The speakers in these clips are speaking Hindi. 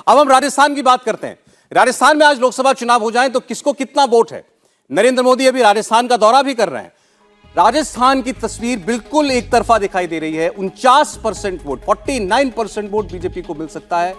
अब हम राजस्थान की बात करते हैं। राजस्थान में आज लोकसभा चुनाव हो जाए तो किसको कितना वोट है? नरेंद्र मोदी अभी राजस्थान का दौरा भी कर रहे हैं। राजस्थान की तस्वीर बिल्कुल एक तरफा दिखाई दे रही है। 49% वोट, 49% वोट बीजेपी को मिल सकता है,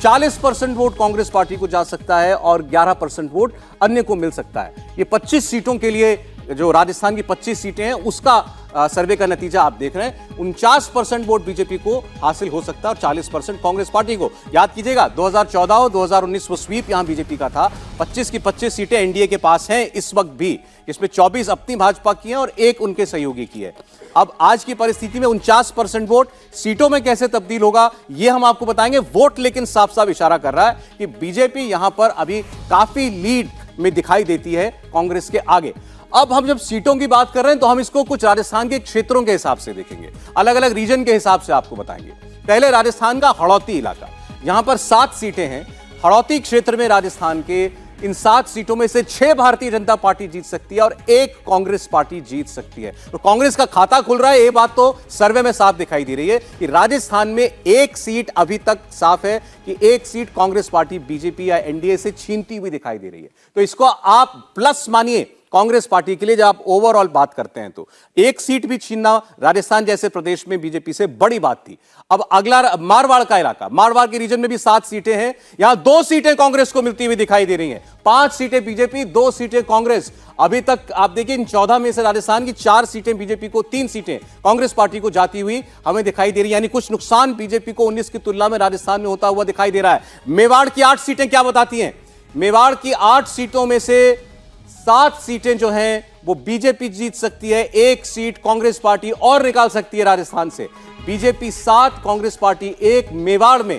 40% वोट कांग्रेस पार्टी को जा सकता है और 11% वोट अन्य को मिल सकता है। ये 25 सीटों के लिए, जो राजस्थान की 25 सीटें हैं, उसका सर्वे का नतीजा आप देख रहे हैं। 49% वोट बीजेपी को हासिल हो सकता है और 40% कांग्रेस पार्टी को। याद कीजिएगा 2014 और 2019 वो स्वीप यहां बीजेपी का था। 25 की 25 सीटें एनडीए के पास हैं इस वक्त भी, इसमें 24 अपनी भाजपा की हैं और एक उनके सहयोगी की है। अब आज की परिस्थिति में 49% वोट सीटों में कैसे तब्दील होगा यह हम आपको बताएंगे। वोट लेकिन साफ साफ इशारा कर रहा है कि बीजेपी यहां पर अभी काफी लीड में दिखाई देती है कांग्रेस के आगे। अब हम जब सीटों की बात कर रहे हैं तो हम इसको कुछ राजस्थान के क्षेत्रों के हिसाब से देखेंगे, अलग अलग रीजन के हिसाब से आपको बताएंगे। पहले राजस्थान का हड़ौती इलाका, यहां पर 7 सीटें हैं। हड़ौती क्षेत्र में राजस्थान के इन 7 सीटों में से 6 भारतीय जनता पार्टी जीत सकती है और 1 कांग्रेस पार्टी जीत सकती है। तो कांग्रेस का खाता खुल रहा है, ये बात तो सर्वे में साफ दिखाई दे रही है कि राजस्थान में 1 सीट अभी तक साफ है कि 1 सीट कांग्रेस पार्टी बीजेपी या एनडीए से छीनती हुई दिखाई दे रही है। तो इसको आप प्लस मानिए कांग्रेस पार्टी के लिए। जब आप ओवरऑल बात करते हैं तो 1 सीट भी छीनना राजस्थान जैसे प्रदेश में बीजेपी से बड़ी बात थी। अब अगला मारवाड़ का इलाका, मारवाड़ के रीजन में भी 7 सीटें हैं। यहां 2 सीटें कांग्रेस को मिलती हुई दिखाई दे रही हैं। 5 सीटें बीजेपी, 2 सीटें कांग्रेस। अभी तक आप देखिए इन 14 में से राजस्थान की 4 सीटें बीजेपी को, 3 सीटें कांग्रेस पार्टी को जाती हुई हमें दिखाई दे रही है। यानी कुछ नुकसान बीजेपी को 19 की तुलना में राजस्थान में होता हुआ दिखाई दे रहा है। मेवाड़ की 8 सीटें क्या बताती हैं? मेवाड़ की 8 सीटों में से 7 सीटें जो हैं वो बीजेपी जीत सकती है, 1 सीट कांग्रेस पार्टी और निकाल सकती है राजस्थान से। बीजेपी 7, कांग्रेस पार्टी 1 मेवाड़ में।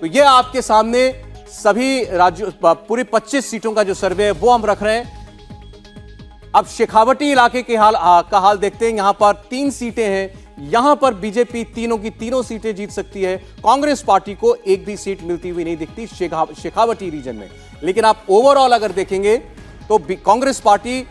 तो ये आपके सामने सभी राज्यों, पूरी 25 सीटों का जो सर्वे है वो हम रख रहे हैं। अब शेखावटी इलाके के का हाल देखते हैं। यहां पर 3 सीटें हैं। यहां पर बीजेपी तीनों की तीनों सीटें जीत सकती है। कांग्रेस पार्टी को एक भी सीट मिलती हुई नहीं दिखती शेखावटी रीजन में। लेकिन आप ओवरऑल अगर देखेंगे तो कांग्रेस पार्टी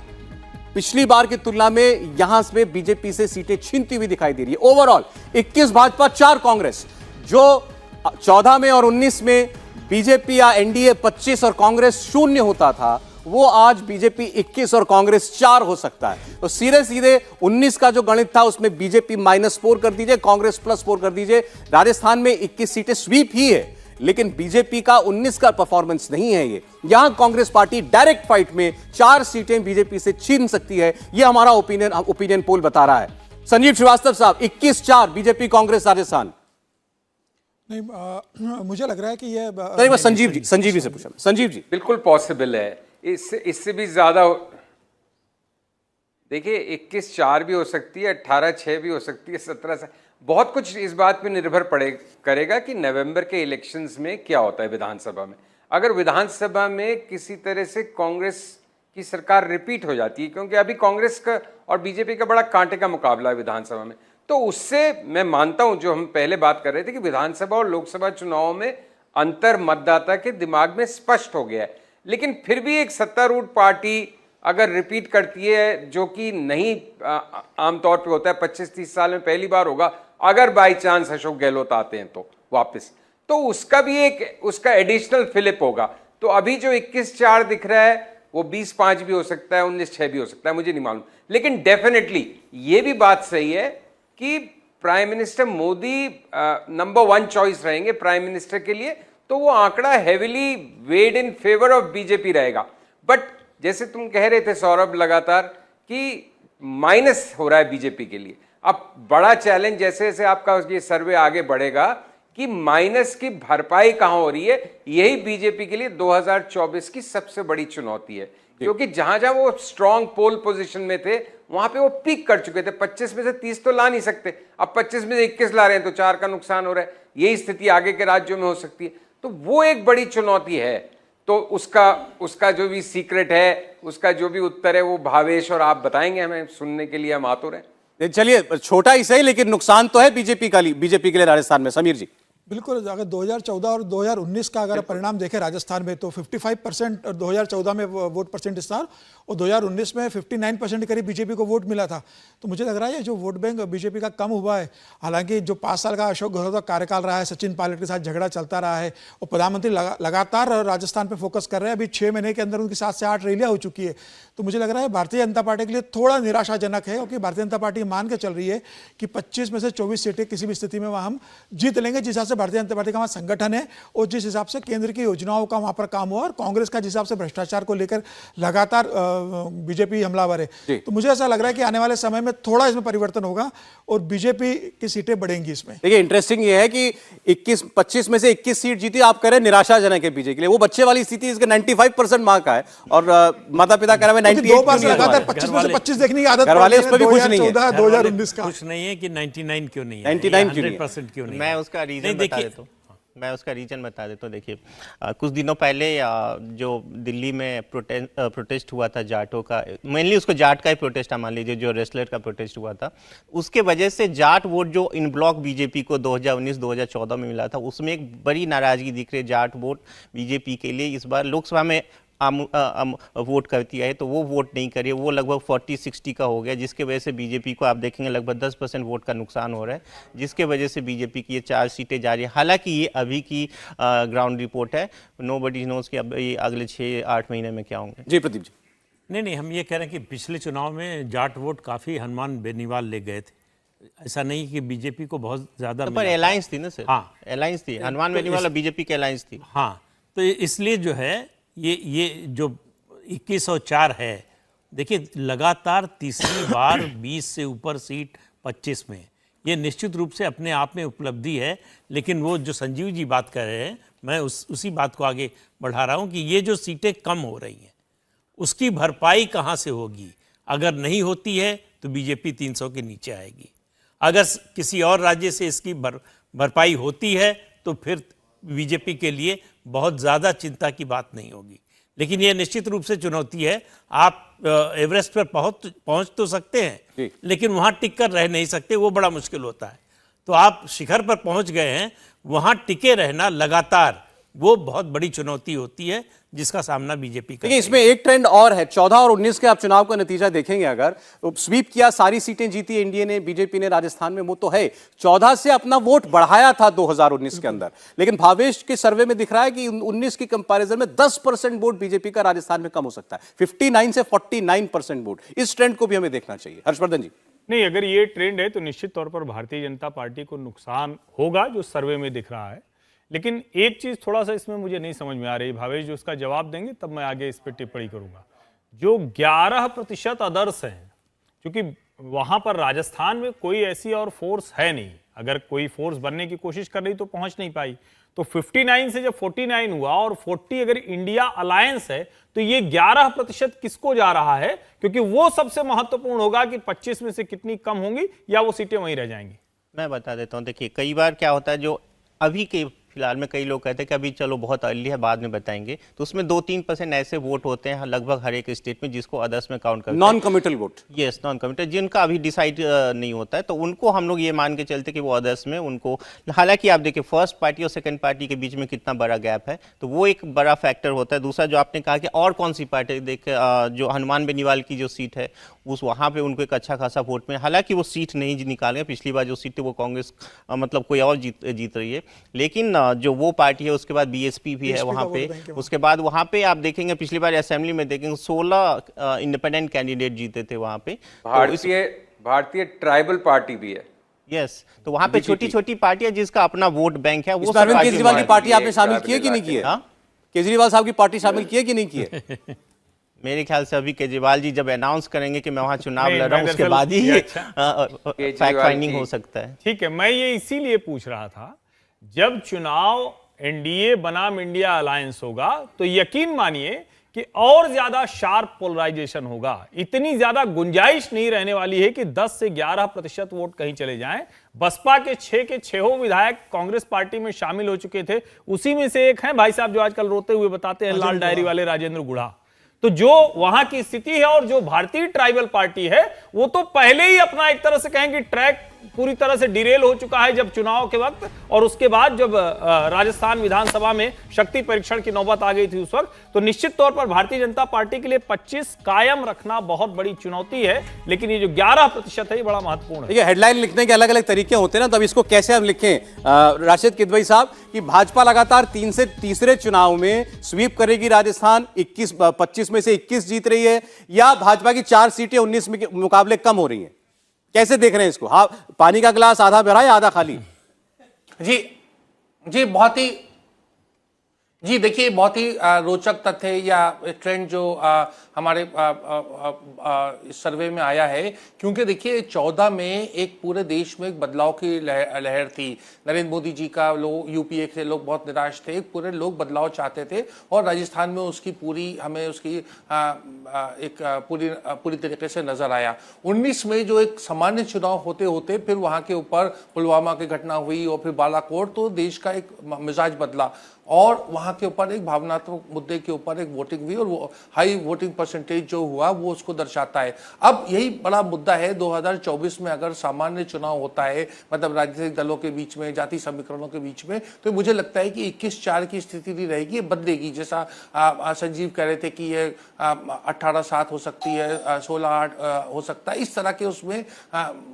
पिछली बार की तुलना में यहां से बीजेपी से सीटें छीनती हुई दिखाई दे रही है। ओवरऑल 21 भाजपा, 4 कांग्रेस। जो 14 में और 19 में बीजेपी या एनडीए 25 और कांग्रेस 0 होता था, वो आज बीजेपी 21 और कांग्रेस 4 हो सकता है। तो सीधे सीधे 19 का जो गणित था उसमें बीजेपी -4 कर दीजिए, कांग्रेस +4 कर दीजिए। राजस्थान में 21 सीटें स्वीप ही है, लेकिन बीजेपी का 19 का परफॉर्मेंस नहीं है। ये यहां कांग्रेस पार्टी डायरेक्ट फाइट में 4 सीटें बीजेपी से छीन सकती है। यह हमारा ओपिनियन पोल बता रहा है। संजीव श्रीवास्तव साहब, 21-4 बीजेपी कांग्रेस राजस्थान। नहीं, मुझे लग रहा है कि ये संजीव जी से पूछा। संजीव जी, बिल्कुल पॉसिबल है। इससे भी ज्यादा, देखिए 21-4 भी हो सकती है, 18-6 भी हो सकती है, 17 से। बहुत कुछ इस बात पे निर्भर करेगा कि नवंबर के इलेक्शंस में क्या होता है विधानसभा में। अगर विधानसभा में किसी तरह से कांग्रेस की सरकार रिपीट हो जाती है, क्योंकि अभी कांग्रेस का और बीजेपी का बड़ा कांटे का मुकाबला है विधानसभा में, तो उससे मैं मानता हूं, जो हम पहले बात कर रहे थे कि विधानसभा और लोकसभा चुनाव में अंतर मतदाता के दिमाग में स्पष्ट हो गया है। लेकिन फिर भी एक सत्तारूढ़ पार्टी अगर रिपीट करती है, जो कि नहीं आमतौर पे होता है, 25-30 साल में पहली बार होगा, अगर बाई चांस अशोक गहलोत आते हैं तो वापस, तो उसका भी उसका एडिशनल फिलिप होगा। तो अभी जो 21-4 दिख रहा है वो 20-5 भी हो सकता है, 19-6 भी हो सकता है, मुझे नहीं मालूम। लेकिन डेफिनेटली ये भी बात सही है कि prime minister Modi number 1 choice रहेंगे प्राइम मिनिस्टर के लिए, तो वो आंकड़ा heavily weighed in favour of BJP रहेगा। बट जैसे तुम कह रहे थे सौरभ लगातार कि माइनस हो रहा है बीजेपी के लिए, अब बड़ा चैलेंज जैसे जैसे आपका ये सर्वे आगे बढ़ेगा कि माइनस की भरपाई कहां हो रही है, यही बीजेपी के लिए 2024 की सबसे बड़ी चुनौती है। क्योंकि जहां जहां वो स्ट्रॉन्ग पोल पोजीशन में थे वहां पे वो पीक कर चुके थे। 25 में से 30 तो ला नहीं सकते, अब 25 में से 21 ला रहे हैं तो 4 का नुकसान हो रहा है। यही स्थिति आगे के राज्यों में हो सकती है। तो वो एक बड़ी चुनौती है। तो उसका जो भी सीक्रेट है, उसका जो भी उत्तर है, वो भावेश और आप बताएंगे, हमें सुनने के लिए हम आतुर हैं। चलिए, छोटा ही सही लेकिन नुकसान तो है बीजेपी के लिए राजस्थान में। समीर जी, बिल्कुल, अगर 2014 और 2019 का अगर परिणाम देखें राजस्थान में, तो 55% 2014 में वोट परसेंट इस साल, और 2019 में 59% के करीब बीजेपी को वोट मिला था। तो मुझे लग रहा है जो वोट बैंक बीजेपी का कम हुआ है। हालांकि जो 5 साल का अशोक गहलोत का कार्यकाल रहा है, सचिन पायलट के साथ झगड़ा चलता रहा है, और प्रधानमंत्री लगातार राजस्थान पर फोकस कर रहे हैं। अभी 6 महीने के अंदर उनकी 7 से 8 रैलियां हो चुकी है। तो मुझे लग रहा है भारतीय जनता पार्टी के लिए थोड़ा निराशाजनक है, क्योंकि भारतीय जनता पार्टी मान के चल रही है कि 25 में से 24 सीटें किसी भी स्थिति में वहाँ हम जीत लेंगे, जिस हिसाब से भारतीय जनता पार्टी का वहाँ संगठन है और जिस हिसाब से केंद्र की योजनाओं का वहाँ पर काम हुआ, और कांग्रेस का जिस हिसाब से भ्रष्टाचार को लेकर लगातार बीजेपी हमलावर है। तो मुझे ऐसा लग रहा है कि आने वाले समय में थोड़ा इसमें परिवर्तन होगा और बीजेपी की सीटें बढ़ेंगी इसमें। देखिए, इंटरेस्टिंग ये है कि 25 में से 21 सीट जीती, आप कह रहे हैं निराशाजनक है बीजेपी के लिए। वो बच्चे वाली स्थिति इसका 95% मार्क का है, और माता पिता कह रहे हैं 98 दो बार लगातार 25 में से 25 देखने की आदत, घर वाले उस पर भी खुश नहीं है। 2019 का कुछ नहीं है कि 99 क्यों नहीं है, 99 क्यों नहीं है? 100% क्यों नहीं है? मैं उसका रीजन बता देता हूँ। देखिए, कुछ दिनों पहले जो दिल्ली में प्रोटेस्ट हुआ था जाटों का, मेनली उसको जाट का ही प्रोटेस्ट मान लीजिए, जो रेसलर का प्रोटेस्ट हुआ था, उसके वजह से जाट वोट जो इन ब्लॉक बीजेपी को 2019-2014 में मिला था, उसमें एक बड़ी नाराजगी दिख रही है। जाट वोट बीजेपी के लिए इस बार लोकसभा में वोट करती है, तो वो वोट नहीं करिए, वो लगभग 40-60 का हो गया, जिसके वजह से बीजेपी को आप देखेंगे लगभग 10% वोट का नुकसान हो रहा है, जिसके वजह से बीजेपी की ये 4 सीटें जा रही है। हालांकि ये अभी की ग्राउंड रिपोर्ट है, नोबडी नोज कि अब ये अगले 6-8 महीने में क्या होंगे। जी प्रदीप जी। नहीं, हम ये कह रहे हैं कि पिछले चुनाव में जाट वोट काफ़ी हनुमान बेनीवाल ले गए थे। ऐसा नहीं कि बीजेपी को बहुत ज़्यादा, पर अलायंस थी ना सर। हाँ, अलायंस थी, हनुमान बेनीवाल और बीजेपी की अलायंस थी। हाँ, तो इसलिए जो है ये जो 2104 है, देखिए लगातार तीसरी बार 20 से ऊपर सीट 25 में, ये निश्चित रूप से अपने आप में उपलब्धि है। लेकिन वो जो संजीव जी बात कर रहे हैं, मैं उसी बात को आगे बढ़ा रहा हूँ कि ये जो सीटें कम हो रही हैं, उसकी भरपाई कहाँ से होगी? अगर नहीं होती है तो बीजेपी 300 के नीचे आएगी। अगर किसी और राज्य से इसकी भरपाई होती है तो फिर बीजेपी के लिए बहुत ज़्यादा चिंता की बात नहीं होगी। लेकिन यह निश्चित रूप से चुनौती है। आप एवरेस्ट पर पहुंच तो सकते हैं, लेकिन वहां टिक कर रह नहीं सकते, वो बड़ा मुश्किल होता है। तो आप शिखर पर पहुंच गए हैं, वहां टिके रहना लगातार वो बहुत बड़ी चुनौती होती है, जिसका सामना बीजेपी का। देखिए, इसमें एक ट्रेंड और है। 14 और 19 के आप चुनाव का नतीजा देखेंगे, अगर स्वीप किया, सारी सीटें जीती एनडीए ने, बीजेपी ने राजस्थान में, वो तो है। 14 से अपना वोट बढ़ाया था 2019 के अंदर, लेकिन भावेश के सर्वे में दिख रहा है कि 19 की कंपैरिजन में 10% वोट बीजेपी का राजस्थान में कम हो सकता है। 59 से 49% वोट। इस ट्रेंड को भी हमें देखना चाहिए। हर्षवर्धन जी। नहीं, अगर ये ट्रेंड है तो निश्चित तौर पर भारतीय जनता पार्टी को नुकसान होगा, जो सर्वे में दिख रहा है। लेकिन एक चीज थोड़ा सा इसमें मुझे नहीं समझ में आ रही, भावेश जो उसका जवाब देंगे तब मैं आगे इस पर टिप्पणी करूंगा। जो 11% अदर्स हैं, क्योंकि वहां पर राजस्थान में कोई ऐसी और फोर्स है नहीं, अगर कोई फोर्स बनने की कोशिश कर रही तो पहुंच नहीं पाई। तो 59 से जब 49 हुआ और 40 अगर इंडिया अलायंस है, तो ये 11% किसको जा रहा है? क्योंकि वो सबसे महत्वपूर्ण होगा कि 25 में से कितनी कम होंगी या वो सीटें वहीं रह जाएंगी। मैं बता देता हूँ। देखिए, कई बार क्या होता है, जो अभी के फिलहाल में कई लोग कहते हैं कि अभी चलो बहुत अर्ली है, बाद में बताएंगे, तो उसमें 2-3% ऐसे वोट होते हैं लगभग हर एक स्टेट में, जिसको अदर्स में काउंट करते हैं, non committal vote. Yes, non committal, जिनका अभी डिसाइड नहीं होता है, तो उनको हम लोग ये मान के चलते कि वो अदर्स में उनको, हालांकि आप देखिए फर्स्ट पार्टी और सेकंड पार्टी के बीच में कितना बड़ा गैप है, तो वो एक बड़ा फैक्टर होता है। दूसरा जो आपने कहा कि और कौन सी पार्टी, देखिए जो हनुमान बेनीवाल की जो सीट है, उस वहाँ पे उनको एक अच्छा खासा वोट में, हालांकि वो सीट नहीं निकाल गए, पिछली बार जो सीट है वो कांग्रेस मतलब कोई और जीत रही है, लेकिन जो वो पार्टी है, उसके बाद बीएसपी भी है वहाँ पे, उसके बाद वहाँ पे आप देखेंगे पिछली बार असेंबली में देखेंगे 16 इंडिपेंडेंट कैंडिडेट जीते थे वहाँ पे। भारतीय ट्राइबल पार्टी भी है। यस, तो वहाँ पे छोटी छोटी पार्टियां जिसका अपना वोट बैंक है, वो अरविंद केजरीवाल की पार्टी आपने शामिल की है कि नहीं की है? केजरीवाल साहब की पार्टी शामिल की है कि नहीं की है? मेरे ख्याल से अभी केजरीवाल जी जब अनाउंस करेंगे कि मैं वहां चुनाव लड़ रहा हूं, उसके बाद ही फैक्ट फाइंडिंग हो सकता है। ठीक है, मैं ये इसीलिए पूछ रहा था, जब चुनाव एनडीए बनाम इंडिया अलायंस होगा तो यकीन मानिए कि और ज्यादा शार्प पोलराइजेशन होगा। इतनी ज्यादा गुंजाइश नहीं रहने वाली है कि 10 से 11% वोट कहीं चले जाएं। बसपा के 6 के 6 विधायक कांग्रेस पार्टी में शामिल हो चुके थे, उसी में से एक हैं भाई साहब जो आजकल रोते हुए बताते हैं, लाल डायरी वाले राजेंद्र गुढ़ा। तो जो वहां की स्थिति है और जो भारतीय ट्राइबल पार्टी है, वो तो पहले ही अपना एक तरह से कहें कि ट्रैक पूरी तरह से डिरेल हो चुका है जब चुनाव के वक्त, और उसके बाद जब राजस्थान विधानसभा में शक्ति परीक्षण की नौबत आ गई थी उस वक्त, तो निश्चित तौर पर भारतीय जनता पार्टी के लिए 25 कायम रखना बहुत बड़ी चुनौती है। लेकिन ये जो 11% है ये बड़ा महत्वपूर्ण है। ये हेडलाइन लिखने के अलग अलग तरीके होते हैं ना, तो अब इसको कैसे हम लिखें राशिद किदवई साहब कि भाजपा लगातार तीसरे चुनाव में स्वीप करेगी राजस्थान, 25 में से 21 जीत रही है, या भाजपा की 4 सीटें 19 में के मुकाबले कम हो रही हैं? कैसे देख रहे हैं इसको? हाँ, पानी का गिलास आधा भरा या आधा खाली? जी देखिए, बहुत ही रोचक तथ्य या ट्रेंड जो हमारे इस सर्वे में आया है, क्योंकि देखिए 14 में एक पूरे देश में एक बदलाव की लहर थी। नरेंद्र मोदी जी का लोग यूपीए से लोग बहुत निराश थे, पूरे लोग बदलाव चाहते थे, और राजस्थान में उसकी पूरी हमें उसकी एक पूरी तरीके से नजर आया। 19 में जो एक सामान्य चुनाव होते होते फिर वहां के ऊपर पुलवामा की घटना हुई और फिर बालाकोट, तो देश का एक मिजाज बदला और वहां के ऊपर एक भावनात्मक मुद्दे के ऊपर एक वोटिंग हुई, और वो हाई वोटिंग परसेंटेज जो हुआ वो उसको दर्शाता है। अब यही बड़ा मुद्दा है 2024 में, अगर सामान्य चुनाव होता है, मतलब राजनीतिक दलों के बीच में, जाति समीकरणों के बीच में, तो मुझे लगता है कि 21-4 की स्थिति नहीं रहेगी, ये बदलेगी। जैसा संजीव कह रहे थे कि ये 18-7 हो सकती है, 16-8 हो सकता है, इस तरह के उसमें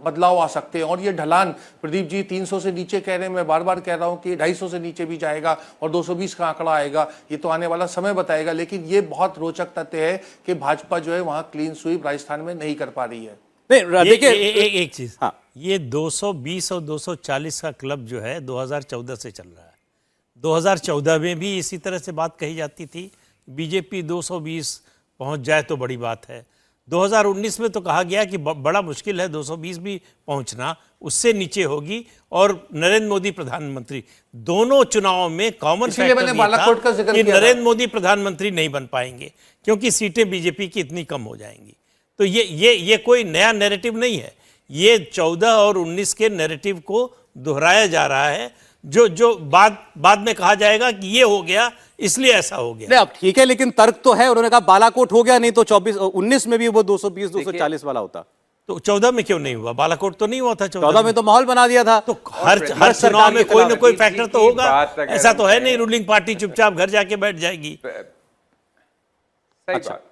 बदलाव आ सकते हैं। और ये ढलान, प्रदीप जी 300 से नीचे कह रहे हैं, मैं बार बार कह रहा हूं कि 250 से नीचे भी जाएगा और 220 का आंकड़ा आएगा, ये तो आने वाला समय बताएगा। लेकिन ये बहुत रोचक तथ्य है कि भाजपा जो है वहां क्लीन स्वीप राजस्थान में नहीं कर पा रही है। नहीं, देखिए एक चीज, हाँ, ये 220 और 240 का क्लब जो है 2014 से चल रहा है। 2014 में भी इसी तरह से बात कही जाती थी, बीजेपी 220 पहुंच जाए तो बड़ी बात है। 2019 में तो कहा गया कि बड़ा मुश्किल है 220 भी पहुंचना, उससे नीचे होगी, और नरेंद्र मोदी प्रधानमंत्री, दोनों चुनावों में कॉमन फैक्टर ये था कि नरेंद्र मोदी प्रधानमंत्री नहीं बन पाएंगे क्योंकि सीटें बीजेपी की इतनी कम हो जाएंगी। तो ये कोई नया नैरेटिव नहीं है, ये 14 और 19 के नैरेटिव को दोहराया जा रहा है, जो बाद में कहा जाएगा कि ये हो गया इसलिए ऐसा हो गया। नहीं, अब ठीक है, लेकिन तर्क तो है, उन्होंने कहा बालाकोट हो गया, नहीं तो 19 में भी वो 220-240 वाला होता। तो 14 में क्यों नहीं हुआ? बालाकोट तो नहीं हुआ था 14 में तो माहौल बना दिया था। तो हर चुनाव में कोई ना कोई फैक्टर तो होगा, ऐसा तो है नहीं रूलिंग पार्टी चुपचाप घर जाके बैठ जाएगी। सही बात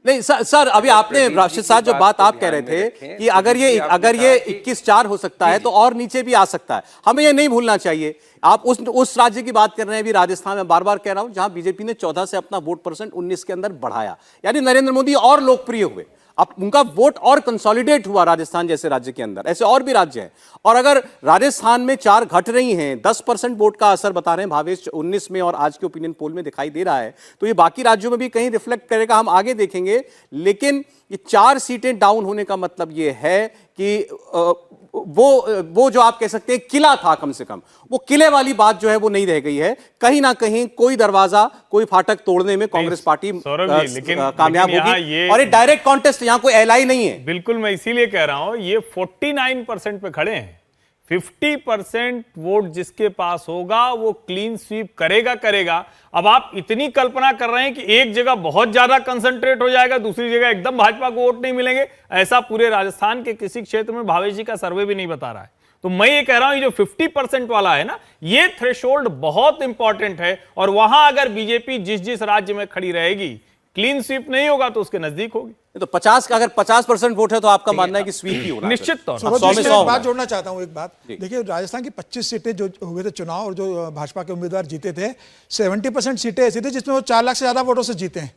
नहीं सर, अभी आपने राशिद साहब जो बात आप कह रहे थे कि अगर ये 21-4 हो सकता है तो और नीचे भी आ सकता है, हमें ये नहीं भूलना चाहिए। आप उस राज्य की बात कर रहे हैं अभी राजस्थान में, बार बार कह रहा हूं, जहां बीजेपी ने 14 से अपना वोट परसेंट 19 के अंदर बढ़ाया, यानी नरेंद्र मोदी और लोकप्रिय हुए, अब उनका वोट और कंसोलिडेट हुआ राजस्थान जैसे राज्य के अंदर। ऐसे और भी राज्य हैं, और अगर राजस्थान में 4 घट रही हैं, 10% वोट का असर बता रहे हैं भावेश 19 में और आज के ओपिनियन पोल में दिखाई दे रहा है, तो ये बाकी राज्यों में भी कहीं रिफ्लेक्ट करेगा, हम आगे देखेंगे। लेकिन ये 4 सीटें डाउन होने का मतलब ये है कि वो जो आप कह सकते हैं किला था, कम से कम वो किले वाली बात जो है वो नहीं रह गई है। कहीं ना कहीं कोई दरवाजा, कोई फाटक तोड़ने में कांग्रेस पार्टी कामयाब होगी, और ये डायरेक्ट कॉन्टेस्ट, यहाँ कोई एलआई नहीं है। बिल्कुल, मैं इसीलिए कह रहा हूं, ये 49% पे खड़े हैं। 50% वोट जिसके पास होगा वो क्लीन स्वीप करेगा। अब आप इतनी कल्पना कर रहे हैं कि एक जगह बहुत ज्यादा कंसंट्रेट हो जाएगा, दूसरी जगह एकदम भाजपा को वोट नहीं मिलेंगे, ऐसा पूरे राजस्थान के किसी क्षेत्र में भावेश जी का सर्वे भी नहीं बता रहा है। तो मैं ये कह रहा हूं, ये जो 50% वाला है ना, ये थ्रेशोल्ड बहुत इंपॉर्टेंट है, और वहां अगर बीजेपी जिस राज्य में खड़ी रहेगी, क्लीन स्वीप नहीं होगा तो उसके नजदीक होगी। तो 50 का अगर 50% वोट है तो आपका मानना है कि स्वीप ही होना निश्चित तौर पर। 100 में 100 बात जोड़ना चाहता हूं, एक बात देखिए, राजस्थान की 25 सीटें जो हुए थे चुनाव और जो भाजपा के उम्मीदवार जीते थे, 70% सीटें ऐसी थी जिसमें वो 4 लाख से ज्यादा वोटों से जीते हैं।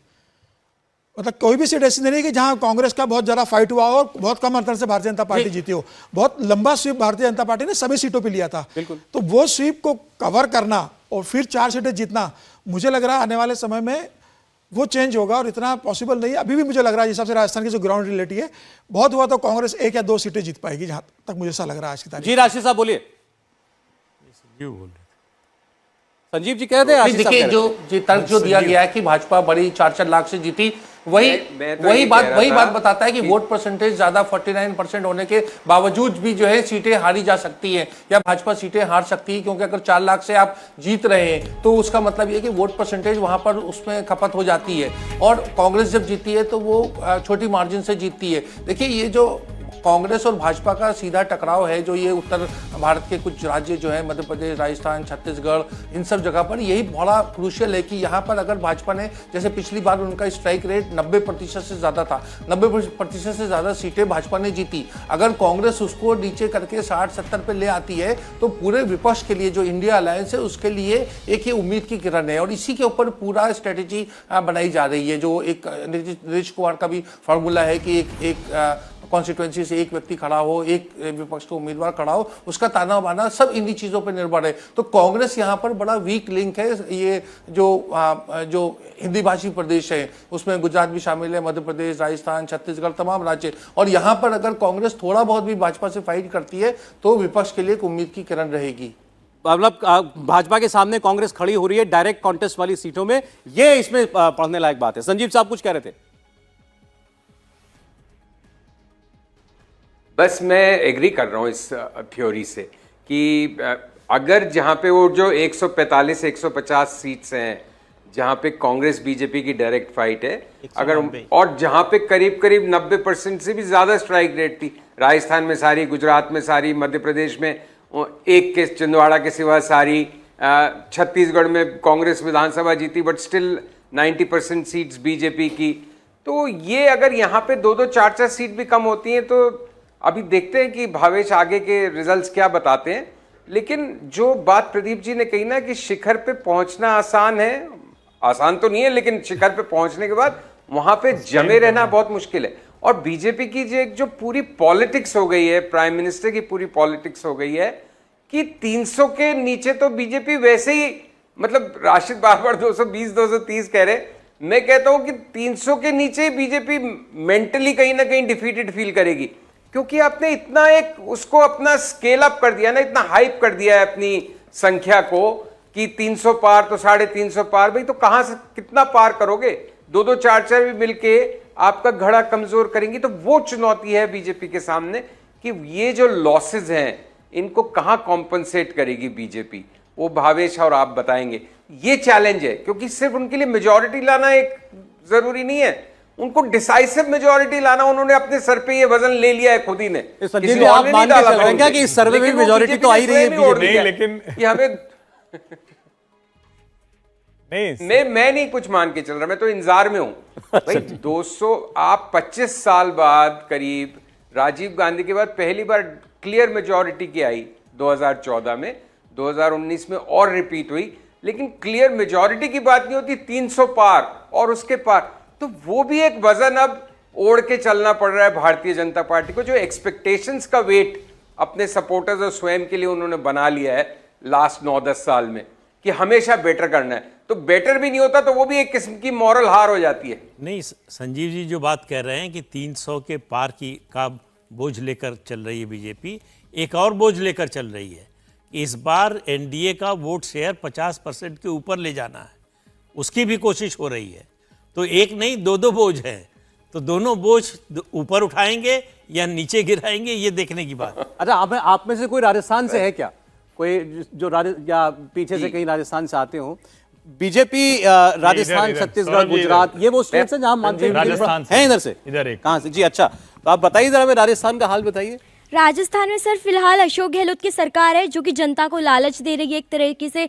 मतलब कोई भी सीट ऐसी नहीं कि जहां कांग्रेस का बहुत ज्यादा फाइट हुआ और बहुत कम अंतर से भारतीय जनता पार्टी जीती हो। बहुत लंबा स्वीप भारतीय जनता पार्टी ने सभी सीटों पर लिया था। तो वो स्वीप को कवर करना और फिर 4 सीटें जीतना, मुझे लग रहा है आने वाले समय में वो चेंज होगा, और इतना पॉसिबल नहीं है अभी भी। मुझे लग रहा है जिस हिसाब से राजस्थान की जो ग्राउंड रियलिटी है, बहुत हुआ तो कांग्रेस 1 या 2 सीटें जीत पाएगी, जहां तक मुझे ऐसा लग रहा है आज की तारीख। जी राशिद साहब बोलिए। संजीव जी कह रहे हैं, देखिए जो तर्क जो दिया गया है कि भाजपा बड़ी 4-4 लाख से जीती, वही बात बताता है कि वोट परसेंटेज ज्यादा 49% होने के बावजूद भी जो है सीटें हारी जा सकती हैं, या भाजपा सीटें हार सकती है, क्योंकि अगर 4 लाख से आप जीत रहे हैं तो उसका मतलब ये कि वोट परसेंटेज वहां पर उसमें खपत हो जाती है, और कांग्रेस जब जीती है तो वो छोटी मार्जिन से जीतती है। देखिए, ये जो कांग्रेस और भाजपा का सीधा टकराव है, जो ये उत्तर भारत के कुछ राज्य जो है मध्य प्रदेश, राजस्थान, छत्तीसगढ़, इन सब जगह पर यही बड़ा क्रूशियल है कि यहाँ पर अगर भाजपा ने, जैसे पिछली बार उनका स्ट्राइक रेट 90% से ज़्यादा था, 90% से ज़्यादा सीटें भाजपा ने जीती, अगर कांग्रेस उसको नीचे करके 60-70 पे ले आती है तो पूरे विपक्ष के लिए जो इंडिया अलायंस है उसके लिए एक ये उम्मीद की किरण है। और इसी के ऊपर पूरा स्ट्रेटेजी बनाई जा रही है, जो एक नीतीश कुमार का भी फार्मूला है कि एक कॉन्स्टिट्यूएंसी से एक व्यक्ति खड़ा हो, एक विपक्ष का उम्मीदवार खड़ा हो, उसका ताना बाना सब इन्हीं चीज़ों पर निर्भर है। तो कांग्रेस यहाँ पर बड़ा वीक लिंक है। ये जो हिंदी भाषी प्रदेश है उसमें गुजरात भी शामिल है, मध्य प्रदेश, राजस्थान, छत्तीसगढ़, तमाम राज्य, और यहाँ पर अगर कांग्रेस थोड़ा बहुत भी भाजपा से फाइट करती है तो विपक्ष के लिए एक उम्मीद की किरण रहेगी। मतलब भाजपा के सामने कांग्रेस खड़ी हो रही है डायरेक्ट कॉन्टेस्ट वाली सीटों में, ये इसमें पढ़ने लायक बात है। संजीव साहब कुछ कह रहे थे? बस मैं एग्री कर रहा हूँ इस थ्योरी से कि अगर जहाँ पे वो जो 145-150 सीट्स हैं जहाँ पे कांग्रेस बीजेपी की डायरेक्ट फाइट है, अगर और जहाँ पे करीब करीब 90% से भी ज़्यादा स्ट्राइक रेट थी, राजस्थान में सारी, गुजरात में सारी, मध्य प्रदेश में एक के छिंदवाड़ा के सिवा सारी, छत्तीसगढ़ में कांग्रेस विधानसभा जीती बट स्टिल 90% सीट्स बीजेपी की। तो ये अगर यहाँ पे 2-2, 4-4 सीट भी कम होती हैं तो अभी देखते हैं कि भावेश आगे के रिजल्ट्स क्या बताते हैं। लेकिन जो बात प्रदीप जी ने कही ना कि शिखर पे पहुंचना आसान है, आसान तो नहीं है, लेकिन शिखर पे पहुंचने के बाद वहां पे जमे रहना बहुत मुश्किल है। और बीजेपी की जो पूरी पॉलिटिक्स हो गई है, प्राइम मिनिस्टर की पूरी पॉलिटिक्स हो गई है कि 300 के नीचे तो बीजेपी वैसे ही, मतलब राशिद बार 220-230 कह रहे, मैं कहता हूं कि 300 के नीचे बीजेपी मेंटली कहीं ना कहीं डिफीटेड फील करेगी, क्योंकि आपने इतना एक उसको अपना स्केल अप कर दिया ना, इतना हाइप कर दिया है अपनी संख्या को कि 300 पार तो 350 पार, भाई तो कहां से कितना पार करोगे? 2-2, 4-4 भी मिलके आपका घड़ा कमजोर करेंगी। तो वो चुनौती है बीजेपी के सामने कि ये जो लॉसेस हैं इनको कहां कॉम्पनसेट करेगी बीजेपी, वो भावेश और आप बताएंगे। ये चैलेंज है, क्योंकि सिर्फ उनके लिए मेजॉरिटी लाना एक जरूरी नहीं है, उनको डिसाइसिव मेजॉरिटी लाना, उन्होंने अपने सर पे ये वजन ले लिया है खुद ही ने। संजीव आप मान के चल रहे हैं क्या कि इस सर्वे में मेजॉरिटी तो आ ही रही है बीजेपी? नहीं, लेकिन कि हमें नहीं, मैं नहीं कुछ मान के चल रहा, मैं तो इंतजार में हूं भाई। 200 आप 25 साल बाद करीब, राजीव गांधी के बाद पहली बार क्लियर मेजॉरिटी की आई 2014 में, 2019 में और रिपीट हुई, लेकिन क्लियर मेजॉरिटी की बात नहीं होती, 300 पार और उसके पार। तो वो भी एक वजन अब ओढ़ के चलना पड़ रहा है भारतीय जनता पार्टी को, जो एक्सपेक्टेशंस का वेट अपने सपोर्टर्स और स्वयं के लिए उन्होंने बना लिया है लास्ट 9-10 साल में कि हमेशा बेटर करना है। तो बेटर भी नहीं होता तो वो भी एक किस्म की मॉरल हार हो जाती है। नहीं, संजीव जी जो बात कह रहे हैं कि 300 के पार की का बोझ लेकर चल रही है बीजेपी, एक और बोझ लेकर चल रही है कि इस बार एनडीए का वोट शेयर 50% के ऊपर ले जाना है, उसकी भी कोशिश हो रही है। तो एक नहीं, 2 बोझ है, तो दोनों बोझ ऊपर उठाएंगे या नीचे गिराएंगे, ये देखने की बात। अच्छा, आप में से कोई राजस्थान से है क्या? कोई जो या पीछे से कहीं राजस्थान से आते हो? बीजेपी राजस्थान, छत्तीसगढ़, गुजरात, ये वो स्टेट्स हैं जहां मानते हैं राजस्थान हैं। इधर से इधर एक कहां से जी? अच्छा, तो आप बताइए जरा, हमें राजस्थान का हाल बताइए। राजस्थान में सर फिलहाल अशोक गहलोत की सरकार है जो कि जनता को लालच दे रही है, एक तरीके से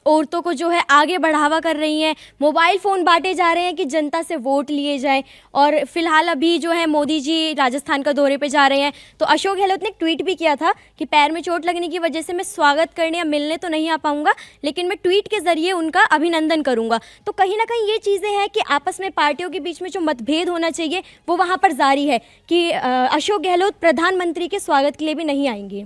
औरतों को जो है आगे बढ़ावा कर रही हैं, मोबाइल फ़ोन बांटे जा रहे हैं कि जनता से वोट लिए जाएं। और फिलहाल अभी जो है मोदी जी राजस्थान का दौरे पे जा रहे हैं, तो अशोक गहलोत ने एक ट्वीट भी किया था कि पैर में चोट लगने की वजह से मैं स्वागत करने या मिलने तो नहीं आ पाऊँगा, लेकिन मैं ट्वीट के ज़रिए उनका अभिनंदन करूँगा। तो कहीं ना कहीं ये चीज़ें हैं कि आपस में पार्टियों के बीच में जो मतभेद होना चाहिए वो वहाँ पर जारी है कि अशोक गहलोत प्रधानमंत्री के स्वागत के लिए भी नहीं आएंगे।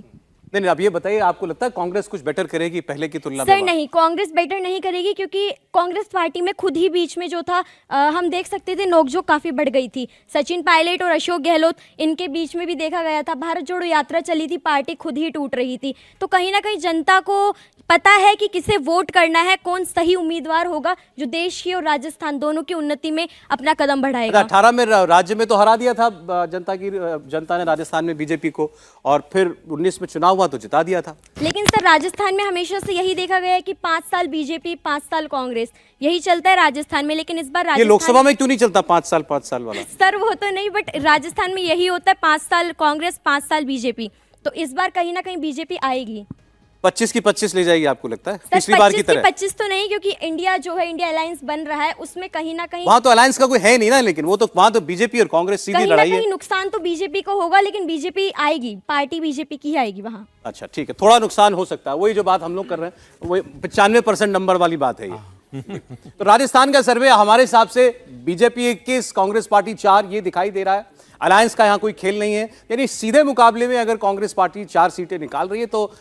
नहीं, अब ये बताइए, आपको लगता है कांग्रेस कुछ बेटर करेगी पहले की तुलना में? सर नहीं, कांग्रेस बेटर नहीं करेगी, क्योंकि कांग्रेस पार्टी में खुद ही बीच में जो था हम देख सकते थे नोकझोंक काफ़ी बढ़ गई थी। सचिन पायलट और अशोक गहलोत, इनके बीच में भी देखा गया था, भारत जोड़ो यात्रा चली थी, पार्टी खुद ही टूट रही थी। तो कहीं ना कहीं जनता को पता है कि किसे वोट करना है, कौन सही उम्मीदवार होगा जो देश की और राजस्थान दोनों की उन्नति में अपना कदम बढ़ाएगा। 18 में राज्य में तो हरा दिया था जनता ने राजस्थान में बीजेपी को, और फिर 19 में चुनाव हुआ तो जिता दिया था। लेकिन सर राजस्थान में हमेशा से यही देखा गया है कि 5 साल बीजेपी 5 साल कांग्रेस, यही चलता है राजस्थान में। लेकिन इस बार ये लोकसभा में क्यों नहीं चलता 5 साल वाला? सर वो तो नहीं, बट राजस्थान में यही होता है, 5 साल कांग्रेस 5 साल बीजेपी। तो इस बार कहीं ना कहीं बीजेपी आएगी। 25 की 25 ले जाएगी आपको लगता है सर पिछली बार की 25 तरह? 25 तो नहीं, क्योंकि इंडिया जो है, इंडिया अलायंस बन रहा है, उसमें कहीं ना कहीं वहां तो अलायंस का कोई है नहीं ना, लेकिन वो तो वहां तो बीजेपी और कांग्रेस सीधी कहीं ना लड़ाई है। कहीं नुकसान तो बीजेपी को होगा, लेकिन बीजेपी आएगी, पार्टी बीजेपी की ही आएगी वहां। अच्छा ठीक है, थोड़ा नुकसान हो सकता है, वही जो बात हम लोग कर रहे हैं, वही 95% नंबर वाली बात है ये। तो राजस्थान का सर्वे हमारे हिसाब से बीजेपी 21, कांग्रेस पार्टी 4 ये दिखाई दे रहा है। अलायंस का यहाँ कोई खेल नहीं है, यानी सीधे मुकाबले में अगर कांग्रेस पार्टी 4 सीटें निकाल रही है तो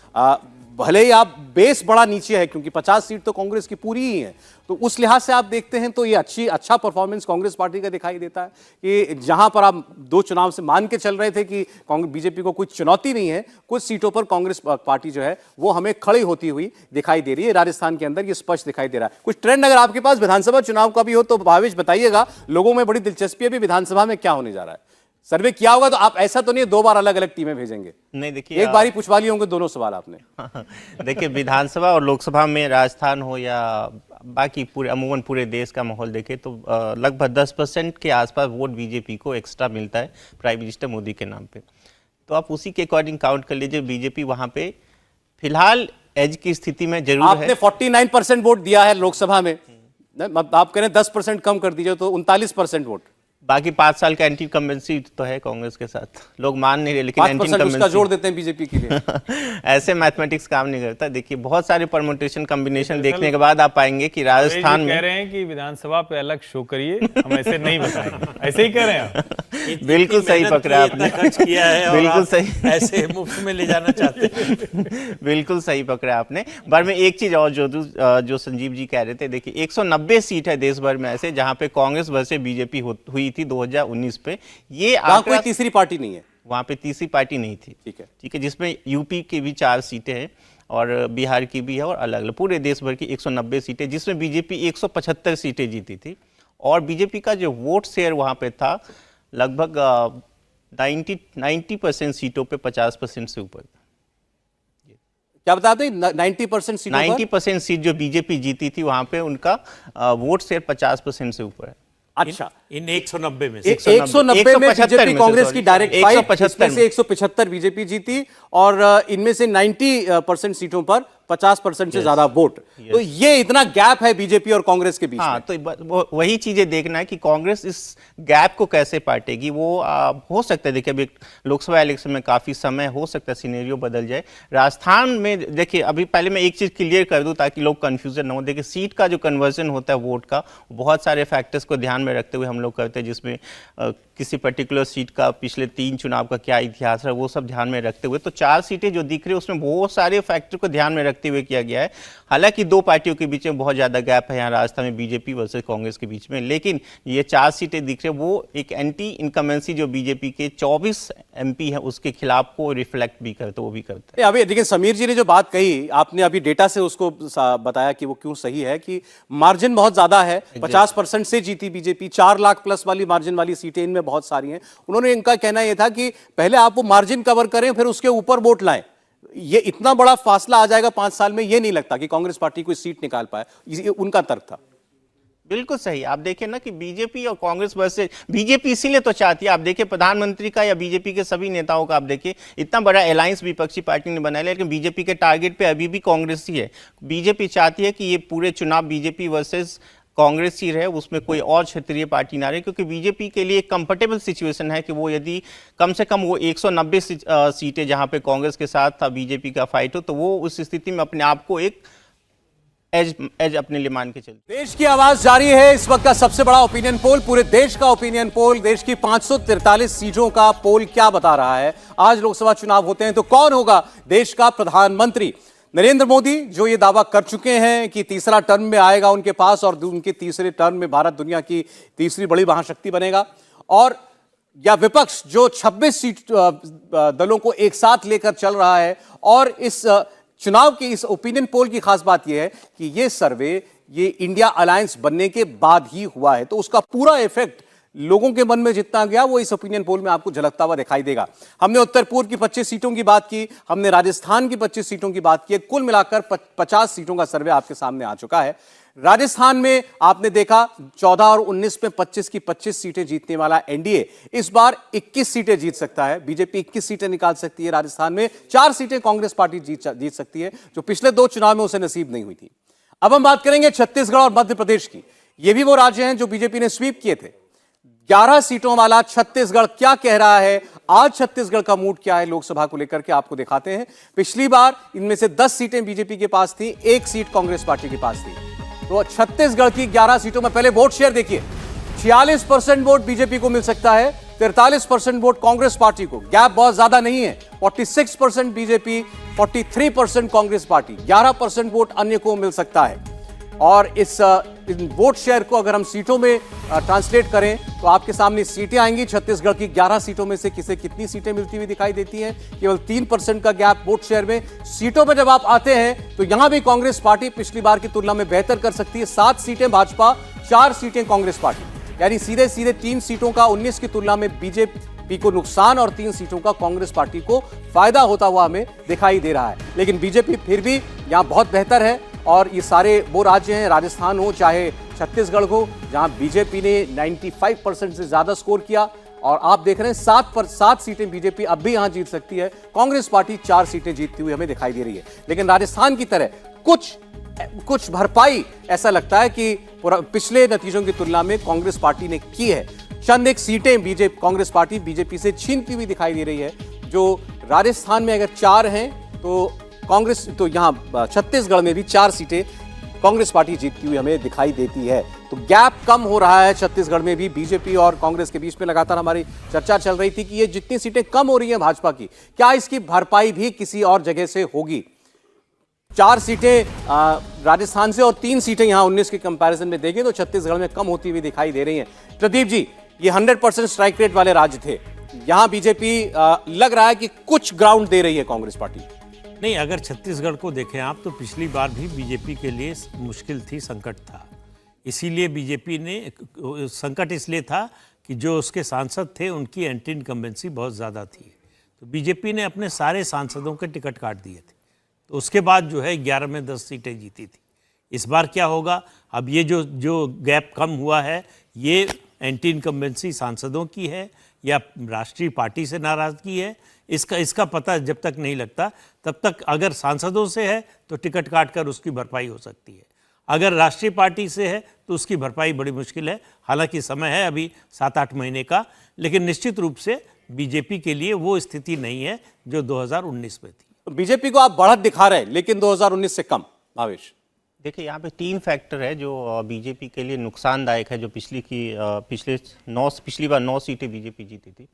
भले ही आप बेस बड़ा नीचे है, क्योंकि 50 सीट तो कांग्रेस की पूरी ही है, तो उस लिहाज से आप देखते हैं तो ये अच्छा परफॉर्मेंस कांग्रेस पार्टी का दिखाई देता है कि जहां पर आप 2 चुनाव से मान के चल रहे थे कि बीजेपी को कुछ चुनौती नहीं है, कुछ सीटों पर कांग्रेस पार्टी जो है वो हमें खड़ी होती हुई दिखाई दे रही है। राजस्थान के अंदर ये स्पष्ट दिखाई दे रहा है। कुछ ट्रेंड अगर आपके पास विधानसभा चुनाव का भी हो तो भावेश बताइएगा, लोगों में बड़ी दिलचस्पी है भी विधानसभा में क्या होने जा रहा है। सर्वे किया होगा तो आप ऐसा तो नहीं 2 बार अलग अलग टीमें भेजेंगे? नहीं, देखिए एक बार ही पूछवा लिए होंगे दोनों सवाल आपने। देखिए विधानसभा और लोकसभा में राजस्थान हो या बाकी अमूमन पूरे देश का माहौल देखें तो लगभग 10% के आसपास वोट बीजेपी को एक्स्ट्रा मिलता है प्राइम मिनिस्टर मोदी के नाम पे। तो आप उसी के अकॉर्डिंग काउंट कर लीजिए, बीजेपी वहाँ पे फिलहाल एज की स्थिति में जरूर है। आपने 49% वोट दिया है लोकसभा में, आप करें 10% कम कर दीजिए तो 39% वोट। बाकी 5 साल का एंटी इनकम्बेंसी तो है कांग्रेस के साथ, लोग मान नहीं रहे, लेकिन एंटी 5% उसका इनकम्बेंसी जोड़ देते हैं बीजेपी के लिए। ऐसे मैथमेटिक्स काम नहीं करता। देखिए बहुत सारे परम्यूटेशन कॉम्बिनेशन देखने के बाद आप पाएंगे कि राजस्थान में कह रहे हैं कि विधानसभा पे अलग शो करिए, हम ऐसे नहीं बताएंगे। ऐसे ही कह रहे हैं आप। बिल्कुल सही पकड़ा आपने, खर्च किया है और बिल्कुल आप सही, ऐसे मुफ्त में ले जाना चाहते हैं। बिल्कुल सही पकड़ा आपने। पर में एक चीज और जो संजीव जी कह रहे थे, देखिए 190 सीट है देश भर में ऐसे जहां पे कांग्रेस वर्सेस बीजेपी हुई थी 2019 पे। ये वहां कोई तीसरी पार्टी नहीं है, वहां पे तीसरी पार्टी नहीं थी। ठीक है, जिसमें यूपी की भी 4 सीटें हैं और बिहार की भी है, और अलग अलग पूरे देश भर की 190 सीटें, जिसमें बीजेपी 175 सीटें जीती थी। और बीजेपी का जो वोट शेयर वहां पे था लगभग 90% सीटों पे 50% से ऊपर। क्या बताते हैं 90% सीटों पर 90% सीट जो बीजेपी जीती थी वहां पे उनका वोट शेयर 50% से ऊपर है। अच्छा, इन 190 में से 190 में बीजेपी कांग्रेस की डायरेक्ट फाइट, 175 से 175 बीजेपी जीती, और इनमें से 90% सीटों पर 50% से ज्यादा वोट। तो ये इतना गैप है बीजेपी और कांग्रेस के बीच में। तो वही चीजें देखना है कि कांग्रेस इस गैप को कैसे पाटेगी। वो हो सकता है, देखिए अभी लोकसभा इलेक्शन में काफी समय, हो सकता है सिनेरियो बदल जाए। राजस्थान में देखिए अभी पहले मैं एक चीज क्लियर कर दूं ताकि लोग कंफ्यूजन ना हो। देखिए सीट का जो कन्वर्जन होता है वोट का, बहुत सारे फैक्टर्स को ध्यान में रखते हुए हम लोग करते हैं, जिसमें किसी पर्टिकुलर सीट का पिछले 3 चुनाव का क्या इतिहास है वो सब ध्यान में रखते हुए। तो 4 सीटें जो दिख रही है उसमें बहुत सारे फैक्टर को ध्यान में रखते हुए किया गया है। हालांकि 2 पार्टियों के बीच में बहुत ज्यादा गैप है यहाँ राजस्थान में, बीजेपी वर्सेस कांग्रेस के बीच में, लेकिन ये 4 सीटें दिख रही है वो एक एंटी इनकमेंसी जो बीजेपी के 24 एमपी है उसके खिलाफ को रिफ्लेक्ट भी करते, वो भी करते हैं। अभी देखिए समीर जी ने जो बात कही, आपने अभी डेटा से उसको बताया कि वो क्यों सही है, कि मार्जिन बहुत ज्यादा है। 50% से जीती बीजेपी, 4 लाख प्लस वाली मार्जिन वाली सीटें इनमें बहुत सारी हैं। उन्होंने इनका कहना यह था कि पहले आप वो मार्जिन कवर करें फिर उसके ऊपर वोट लाएं। ये इतना बड़ा फासला आ जाएगा 5 साल में, ये नहीं लगता कि कांग्रेस पार्टी कोई सीट निकाल पाए, उनका तर्क था। बिल्कुल सही। आप देखिए ना कि बीजेपी और कांग्रेस वर्सेस बीजेपी इसीलिए तो चाहती है, आप देखिए प्रधानमंत्री का या बीजेपी के सभी नेताओं का आप देखिए इतना बड़ा अलायंस विपक्षी पार्टी ने बनाया, लेकिन बीजेपी के टारगेट पे अभी भी कांग्रेस ही है। बीजेपी चाहती है कि ये पूरे चुनाव बीजेपी वर्सेस कांग्रेस ही रहे, उसमें कोई और क्षेत्रीय पार्टी ना रहे, क्योंकि बीजेपी के लिए एक कंफर्टेबल सिचुएशन है कि वो यदि कम से कम वो 190 सीटें जहां पे कांग्रेस के साथ था बीजेपी का फाइट हो, तो वो उस स्थिति में अपने आप को एक एज अपने लिए मान के चलते। देश की आवाज जारी है इस वक्त का सबसे बड़ा ओपिनियन पोल, पूरे देश का ओपिनियन पोल, देश की 543 सीटों का पोल क्या बता रहा है। आज लोकसभा चुनाव होते हैं तो कौन होगा देश का प्रधानमंत्री। नरेंद्र मोदी जो ये दावा कर चुके हैं कि तीसरा टर्म में आएगा उनके पास, और उनके तीसरे टर्म में भारत दुनिया की तीसरी बड़ी महाशक्ति बनेगा, और या विपक्ष जो 26 सीट दलों को एक साथ लेकर चल रहा है और इस चुनाव की इस ओपिनियन पोल की खास बात यह है कि यह सर्वे ये इंडिया अलायंस बनने के बाद ही हुआ है, तो उसका पूरा इफेक्ट लोगों के मन में जितना गया वो इस ओपिनियन पोल में आपको झलकता हुआ दिखाई देगा। हमने उत्तर पूर्व की 25 सीटों की बात की, हमने राजस्थान की 25 सीटों की बात की, कुल मिलाकर 50 सीटों का सर्वे आपके सामने आ चुका है। राजस्थान में आपने देखा 14 और 19 में 25 की 25 सीटें जीतने वाला एनडीए इस बार 21 सीटें जीत सकता है। बीजेपी 21 सीटें निकाल सकती है राजस्थान में, 4 सीटें कांग्रेस पार्टी जीत सकती है, जो पिछले 2 चुनाव में उसे नसीब नहीं हुई थी। अब हम बात करेंगे छत्तीसगढ़ और मध्य प्रदेश की। ये भी वो राज्य हैं जो बीजेपी ने स्वीप किए थे। 11 सीटों वाला छत्तीसगढ़ क्या कह रहा है, आज छत्तीसगढ़ का मूड क्या है लोकसभा को लेकर के आपको दिखाते हैं। पिछली बार इनमें से 10 सीटें बीजेपी के पास थी, 1 सीट कांग्रेस पार्टी के पास थी। तो छत्तीसगढ़ की 11 सीटों में पहले वोट शेयर देखिए, 46% वोट बीजेपी को मिल सकता है, 43% वोट कांग्रेस पार्टी को। गैप बहुत ज्यादा नहीं है, 46% बीजेपी, 43% कांग्रेस पार्टी, 11% वोट अन्य को मिल सकता है। और इस वोट शेयर को अगर हम सीटों में ट्रांसलेट करें तो आपके सामने सीटें आएंगी। छत्तीसगढ़ की 11 सीटों में से किसे कितनी सीटें मिलती हुई दिखाई देती हैं, केवल 3% का गैप वोट शेयर में। सीटों पर जब आप आते हैं तो यहां भी कांग्रेस पार्टी पिछली बार की तुलना में बेहतर कर सकती है। 7 सीटें भाजपा, 4 सीटें कांग्रेस पार्टी, यानी सीधे सीधे 3 सीटों का 19 की तुलना में बीजेपी को नुकसान और 3 सीटों का कांग्रेस पार्टी को फायदा होता हुआ हमें दिखाई दे रहा है। लेकिन बीजेपी फिर भी यहां बहुत बेहतर है और ये सारे वो राज्य हैं, राजस्थान हो चाहे छत्तीसगढ़ हो, जहां बीजेपी ने 95% से ज्यादा स्कोर किया। और आप देख रहे हैं 7 सीटें बीजेपी अब भी यहां जीत सकती है, कांग्रेस पार्टी 4 सीटें जीतती हुई हमें दिखाई दे रही है। लेकिन राजस्थान की तरह कुछ भरपाई ऐसा लगता है कि पिछले नतीजों की तुलना में कांग्रेस पार्टी ने की है। चंद एक सीटें कांग्रेस पार्टी बीजेपी से छीनती हुई दिखाई दे रही है। जो राजस्थान में अगर 4 हैं तो कांग्रेस, तो यहां छत्तीसगढ़ में भी 4 सीटें कांग्रेस पार्टी जीतती हुई हमें दिखाई देती है। तो गैप कम हो रहा है छत्तीसगढ़ में भी। बीजेपी और कांग्रेस के बीच में लगातार हमारी चर्चा चल रही थी कि ये जितनी सीटें कम हो रही हैं भाजपा की, क्या इसकी भरपाई भी किसी और जगह से होगी। 4 सीटें राजस्थान से और 3 सीटें यहां 19 के कंपैरिजन में देखें तो छत्तीसगढ़ में कम होती हुई दिखाई दे रही हैं। प्रदीप जी, ये 100% स्ट्राइक रेट वाले राज्य थे, यहां बीजेपी लग रहा है कि कुछ ग्राउंड दे रही है कांग्रेस पार्टी। नहीं, अगर छत्तीसगढ़ को देखें आप तो पिछली बार भी बीजेपी के लिए मुश्किल थी, संकट था। इसीलिए बीजेपी ने, संकट इसलिए था कि जो उसके सांसद थे उनकी एंटी इनकम्बेंसी बहुत ज़्यादा थी, तो बीजेपी ने अपने सारे सांसदों के टिकट काट दिए थे। तो उसके बाद जो है 11 में 10 सीटें जीती थी। इस बार क्या होगा, अब ये जो गैप कम हुआ है ये एंटी इनकम्बेंसी सांसदों की है या राष्ट्रीय पार्टी से नाराज़गी है, इसका पता जब तक नहीं लगता तब तक अगर सांसदों से है तो टिकट काट कर उसकी भरपाई हो सकती है, अगर राष्ट्रीय पार्टी से है तो उसकी भरपाई बड़ी मुश्किल है। हालांकि समय है अभी 7-8 महीने का, लेकिन निश्चित रूप से बीजेपी के लिए वो स्थिति नहीं है जो 2019 में थी। बीजेपी को आप बढ़त दिखा रहे हैं लेकिन 2019 से कम। भावेश, देखिए यहाँ पे 3 फैक्टर है जो बीजेपी के लिए नुकसानदायक है, जो पिछली बार 9 सीटें बीजेपी जीती थी।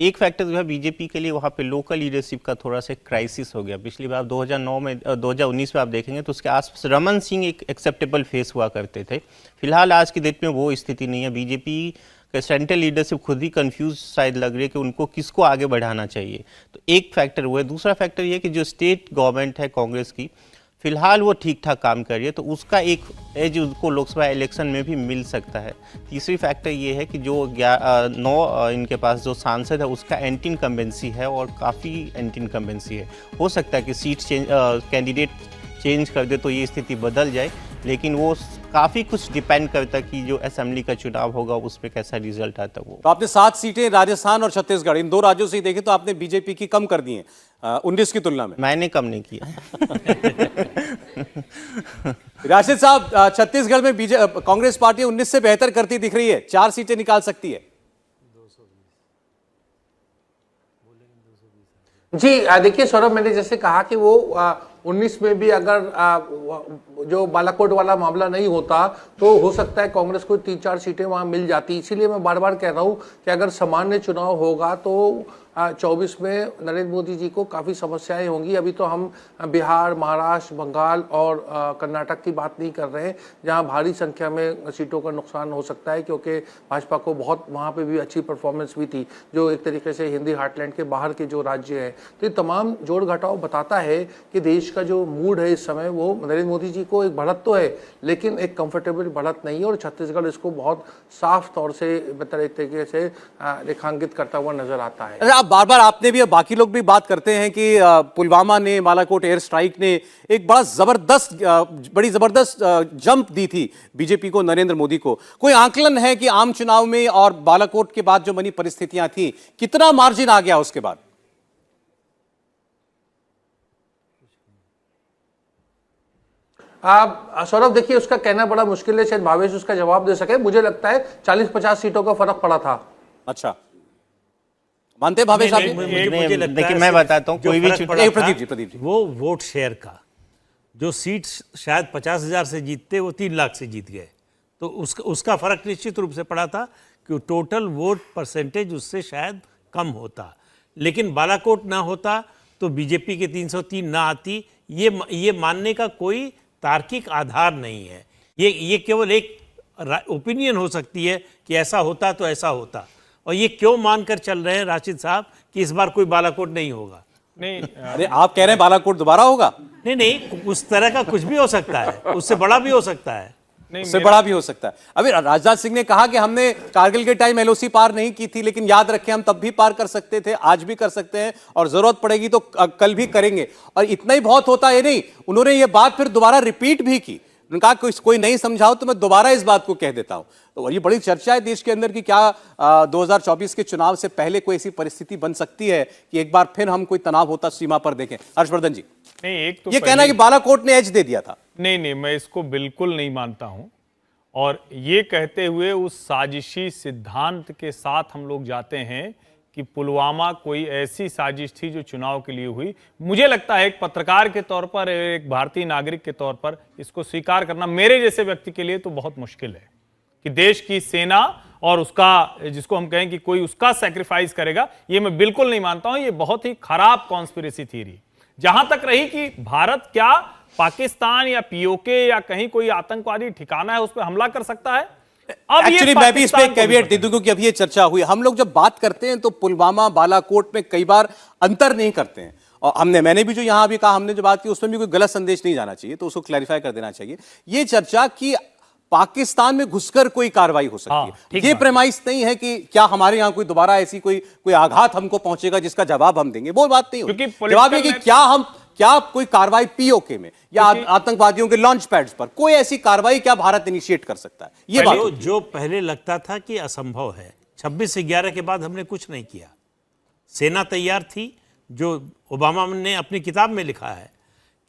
एक फैक्टर जो है बीजेपी के लिए वहाँ पे लोकल लीडरशिप का थोड़ा सा क्राइसिस हो गया। पिछली बार 2019 में आप देखेंगे तो उसके आसपास रमन सिंह एक एक्सेप्टेबल फेस हुआ करते थे। फिलहाल आज की डेट में वो स्थिति नहीं है। बीजेपी का सेंट्रल लीडरशिप खुद ही कंफ्यूज शायद लग रही है कि उनको किसको आगे बढ़ाना चाहिए। तो एक फैक्टर वो है। दूसरा फैक्टर ये है कि जो स्टेट गवर्नमेंट है कांग्रेस की, फिलहाल वो ठीक ठाक काम कर रही है, तो उसका एक एज उसको लोकसभा इलेक्शन में भी मिल सकता है। तीसरी फैक्टर ये है कि जो 9 इनके पास जो सांसद है उसका एंटी इनकम्बेंसी है और काफ़ी एंटी इनकम्बेंसी है। हो सकता है कि सीट कैंडिडेट चेंज कर दे तो ये स्थिति बदल जाए, लेकिन वो काफ़ी कुछ डिपेंड करता है कि जो असेंबली का चुनाव होगा उस पर कैसा रिजल्ट आता है। वो तो आपने 7 सीटें राजस्थान और छत्तीसगढ़ इन 2 राज्यों से देखें तो आपने बीजेपी की कम कर दी हैं 19 की तुलना में। मैंने कम नहीं किया। राशिद साहब, छत्तीसगढ़ में कांग्रेस पार्टी 19 से बेहतर करती दिख रही है, 4 सीटें निकाल सकती है। जी देखिए सौरभ, मैंने जैसे कहा कि वो 19 में भी अगर जो बालाकोट वाला मामला नहीं होता तो हो सकता है कांग्रेस को 3-4 सीटें वहां मिल जाती। इसीलिए मैं बार बार कह रहा हूं कि अगर सामान्य चुनाव होगा तो 24 में नरेंद्र मोदी जी को काफ़ी समस्याएं होंगी। अभी तो हम बिहार, महाराष्ट्र, बंगाल और कर्नाटक की बात नहीं कर रहे हैं जहां भारी संख्या में सीटों का नुकसान हो सकता है, क्योंकि भाजपा को बहुत वहां पे भी अच्छी परफॉर्मेंस हुई थी, जो एक तरीके से हिंदी हार्टलैंड के बाहर के जो राज्य हैं। तो ये तमाम जोड़ घटाव बताता है कि देश का जो मूड है इस समय वो नरेंद्र मोदी जी को एक बढ़त तो है, लेकिन एक कंफर्टेबल बढ़त नहीं है, और छत्तीसगढ़ इसको बहुत साफ तौर से बेहतर एक तरीके से रेखांकित करता हुआ नजर आता है। बार बार आपने भी, बाकी लोग भी बात करते हैं कि पुलवामा ने, बालाकोट एयर स्ट्राइक ने एक बड़ी जबरदस्त जंप दी थी बीजेपी को, नरेंद्र मोदी को। कोई आकलन है कि आम चुनाव में और बालाकोट के बाद जो बनी परिस्थितियां थी, कितना मार्जिन आ गया उसके बाद? सौरभ देखिए, उसका कहना बड़ा मुश्किल है, शायद भावेश उसका जवाब दे सके। मुझे लगता है 40-50 सीटों का फर्क पड़ा था। अच्छा, मानते भावेश आप? देखिए मैं बताता हूँ, कोई भी प्रदीप जी वो वोट शेयर का जो सीट शायद 50,000 से जीतते वो 3 लाख से जीत गए, तो उसका फर्क निश्चित रूप से पड़ा था कि टोटल वोट परसेंटेज उससे शायद कम होता। लेकिन बालाकोट ना होता तो बीजेपी के 303 ना आती, ये मानने का कोई तार्किक आधार नहीं है। ये केवल एक ओपिनियन हो सकती है कि ऐसा होता तो ऐसा होता। और ये क्यों मानकर चल रहे हैं राशिद साहब कि इस बार कोई बालाकोट नहीं होगा? नहीं, अरे आप कह रहे हैं बालाकोट दोबारा होगा? नहीं, उस तरह का कुछ भी हो सकता है, उससे बड़ा भी हो सकता है, उससे बड़ा भी हो सकता है। अभी राजनाथ सिंह ने कहा कि हमने कारगिल के टाइम एलओसी पार नहीं की थी, लेकिन याद रखें हम तब भी पार कर सकते थे, आज भी कर सकते हैं, और जरूरत पड़ेगी तो कल भी करेंगे। और इतना ही बहुत होता है नहीं, उन्होंने ये बात फिर दोबारा रिपीट भी की। उन्होंने कहा कोई नहीं समझाओ तो मैं दोबारा इस बात को कह देता हूं। तो ये बड़ी चर्चा है देश के अंदर कि क्या 2024 के चुनाव से पहले कोई ऐसी परिस्थिति बन सकती है कि एक बार फिर हम कोई तनाव होता सीमा पर देखें। हर्षवर्धन जी, नहीं, एक तो ये कहना कि बालाकोट ने एज दे दिया था। नहीं, मैं इसको बिल्कुल नहीं मानता हूं। और ये कहते हुए उस साजिशी सिद्धांत के साथ हम लोग जाते हैं कि पुलवामा कोई ऐसी साजिश थी जो चुनाव के लिए हुई। मुझे लगता है एक पत्रकार के तौर पर, एक भारतीय नागरिक के तौर पर इसको स्वीकार करना मेरे जैसे व्यक्ति के लिए तो बहुत मुश्किल है कि देश की सेना और उसका, जिसको हम कहें कि कोई उसका सैक्रिफाइस करेगा, ये मैं बिल्कुल नहीं मानता हूं। ये बहुत ही खराब कॉन्स्पिरेसी थ्योरी। जहां तक रही कि भारत क्या पाकिस्तान या पीओके या कहीं कोई आतंकवादी ठिकाना है उस पर हमला कर सकता है, अब एक्चुअली मैं भी इस पे कैविएट दे दूं, क्योंकि अभी ये चर्चा हुई। हम लोग जब बात करते हैं तो पुलवामा, बालाकोट में कई बार अंतर नहीं करते हैं, और मैंने भी जो यहां भी कहा, हमने जो बात की उसमें भी कोई गलत संदेश नहीं जाना चाहिए, तो उसको क्लैरिफाई कर देना चाहिए। ये चर्चा कि पाकिस्तान में घुसकर कोई कार्रवाई हो सकती है, ये प्रेमाइस नहीं है कि क्या हमारे यहां कोई दोबारा ऐसी कोई आघात हमको पहुंचेगा जिसका जवाब हम देंगे, वो बात नहीं होगी। जवाब है कि क्या कोई कार्रवाई पीओके में या आतंकवादियों के लॉन्च पैड्स पर कोई ऐसी कार्रवाई क्या भारत इनिशिएट कर सकता है? ये बात जो पहले लगता था कि असंभव है, 26/11 के बाद हमने कुछ नहीं किया। सेना तैयार थी, जो ओबामा ने अपनी किताब में लिखा है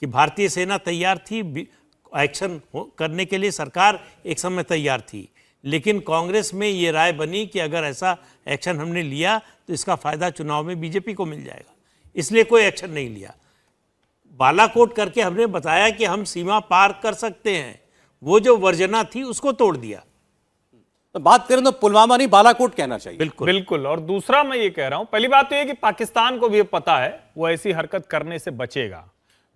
कि भारतीय सेना तैयार थी, एक्शन करने के लिए सरकार एक समय तैयार थी, लेकिन कांग्रेस में ये राय बनी कि अगर ऐसा एक्शन हमने लिया तो इसका फायदा चुनाव में बीजेपी को मिल जाएगा, इसलिए कोई एक्शन नहीं लिया। बालाकोट करके हमने बताया कि हम सीमा पार कर सकते हैं, वो जो वर्जना थी उसको तोड़ दिया। तो बात करें तो पुलवामा नहीं बालाकोट कहना चाहिए। बिल्कुल। और दूसरा मैं ये कह रहा हूं, पहली बात तो ये कि पाकिस्तान को भी पता है वो ऐसी हरकत करने से बचेगा।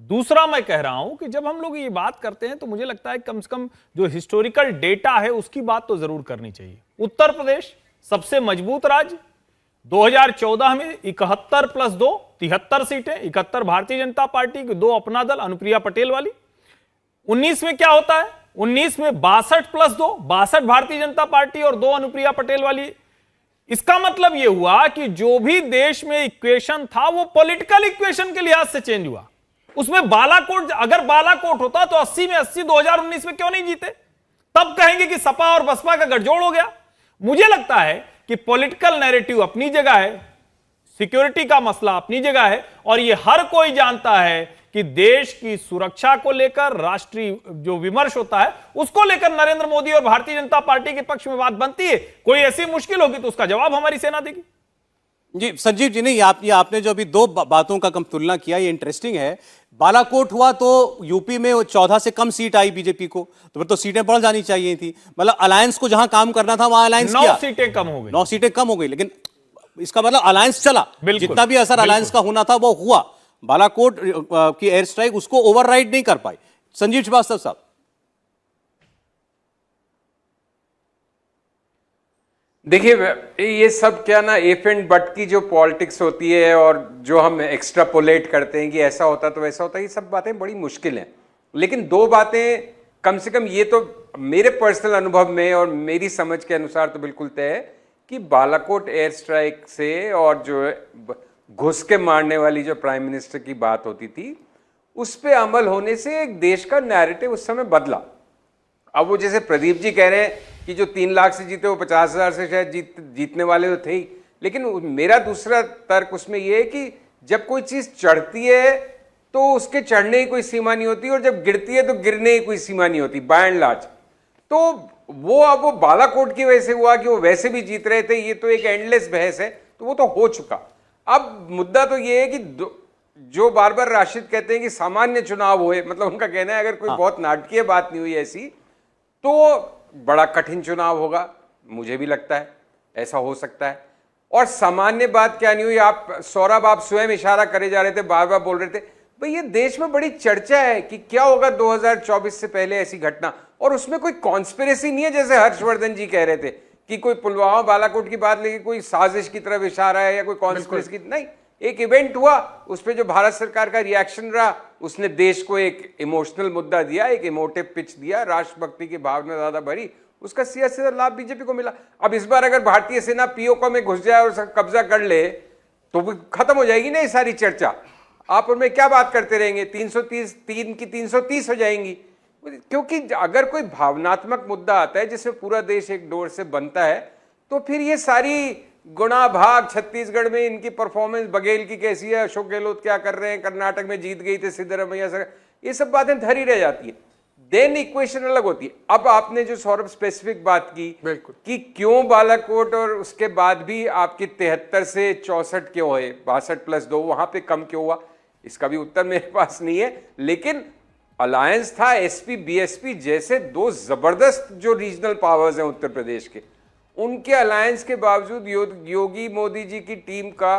दूसरा मैं कह रहा हूं कि जब हम लोग ये बात करते हैं तो मुझे लगता है कम से कम जो हिस्टोरिकल डेटा है उसकी बात तो जरूर करनी चाहिए। उत्तर प्रदेश सबसे मजबूत राज्य, 2014 में 71+2 73 सीटें, 71 भारतीय जनता पार्टी की, 2 अपना दल अनुप्रिया पटेल वाली। 19 में क्या होता है? 19 में 62+2 62 भारतीय जनता पार्टी और 2 अनुप्रिया पटेल वाली। इसका मतलब यह हुआ कि जो भी देश में इक्वेशन था वो पॉलिटिकल इक्वेशन के लिहाज से चेंज हुआ। उसमें बालाकोट, अगर बालाकोट होता तो 80 में 80 2019 में क्यों नहीं जीते? तब कहेंगे कि सपा और बसपा का गठजोड़ हो गया। मुझे लगता है कि पॉलिटिकल नैरेटिव अपनी जगह है, सिक्योरिटी का मसला अपनी जगह है, और यह हर कोई जानता है कि देश की सुरक्षा को लेकर राष्ट्रीय जो विमर्श होता है उसको लेकर नरेंद्र मोदी और भारतीय जनता पार्टी के पक्ष में बात बनती है। कोई ऐसी मुश्किल होगी तो उसका जवाब हमारी सेना देगी। जी संजीव जी, नहीं ये आपने जो अभी दो बातों का कम तुलना किया, ये इंटरेस्टिंग है। बालाकोट हुआ तो यूपी में 14 से कम सीट आई बीजेपी को, तो फिर तो सीटें बढ़ जानी चाहिए थी। मतलब अलायंस को जहां काम करना था वहां अलायंस 9 किया, सीटें कम हो गई, 9 सीटें कम हो गई, लेकिन इसका मतलब अलायंस चला, जितना भी असर अलायंस का होना था वो हुआ। बालाकोट की एयर स्ट्राइक उसको ओवरराइड नहीं कर पाई। संजीव श्रीवास्तव साहब, देखिए ये सब क्या ना इफ एंड बट की जो पॉलिटिक्स होती है और जो हम एक्स्ट्रापोलेट करते हैं कि ऐसा होता तो वैसा होता, ये सब बातें बड़ी मुश्किल हैं। लेकिन दो बातें कम से कम ये तो मेरे पर्सनल अनुभव में और मेरी समझ के अनुसार तो बिल्कुल तय है कि बालाकोट एयर स्ट्राइक से और जो घुस के मारने वाली जो प्राइम मिनिस्टर की बात होती थी उस पर अमल होने से एक देश का नैरेटिव उस समय बदला। अब वो जैसे प्रदीप जी कह रहे हैं कि जो 3 लाख से जीते वो 50,000 से शायद जीतने वाले तो थे ही, लेकिन मेरा दूसरा तर्क उसमें ये है कि जब कोई चीज चढ़ती है तो उसके चढ़ने की कोई सीमा नहीं होती और जब गिरती है तो गिरने की कोई सीमा नहीं होती बाय एंड लार्ज। तो वो अब वो बालाकोट की वजह से हुआ कि वो वैसे भी जीत रहे थे, ये तो एक एंडलेस बहस है, तो वो तो हो चुका। अब मुद्दा तो ये है कि जो बार बार राशिद कहते हैं कि सामान्य चुनाव हुए, मतलब उनका कहना है अगर कोई बहुत नाटकीय बात नहीं हुई ऐसी तो बड़ा कठिन चुनाव होगा। मुझे भी लगता है ऐसा हो सकता है। और सामान्य बात क्या नहीं हुई, आप सौरभ आप स्वयं इशारा करे जा रहे थे, बार बार बोल रहे थे भाई ये देश में बड़ी चर्चा है कि क्या होगा 2024 से पहले ऐसी घटना, और उसमें कोई कॉन्स्पिरेसी नहीं है जैसे हर्षवर्धन जी कह रहे थे कि कोई पुलवामा बालाकोट की बात लेके कोई साजिश की तरफ इशारा है या कोई कॉन्स्पिरेसी की, नहीं। एक इवेंट हुआ, उस पर जो भारत सरकार का रिएक्शन रहा उसने देश को एक इमोशनल मुद्दा दिया, एक इमोटिव पिच दिया, राष्ट्रभक्ति की भावना ज्यादा भरी, उसका सियासी लाभ बीजेपी को मिला। अब इस बार अगर भारतीय सेना पीओके में घुस जाए और उसका कब्जा कर ले तो खत्म हो जाएगी ना ये सारी चर्चा। आप उनमें क्या बात करते रहेंगे, 330 की 330 हो जाएंगी। क्योंकि अगर कोई भावनात्मक मुद्दा आता है जिसमें पूरा देश एक डोर से बनता है तो फिर ये सारी गुणा भाग, छत्तीसगढ़ में इनकी परफॉर्मेंस बघेल की कैसी है, अशोक गहलोत क्या कर रहे हैं, कर्नाटक में जीत गई थे सिद्धरमैया सर, ये सब बातें धरी रह जाती है। देन इक्वेशन अलग होती है। अब आपने जो सौरभ स्पेसिफिक बात की कि क्यों बालाकोट और उसके बाद भी आपकी 73 से 64 क्यों है, 62+2 वहां पे कम क्यों हुआ, इसका भी उत्तर मेरे पास नहीं है। लेकिन अलायंस था, एसपी बीएसपी जैसे दो जबरदस्त जो रीजनल पावर्स हैं उत्तर प्रदेश के, उनके अलायंस के बावजूद योगी मोदी जी की टीम का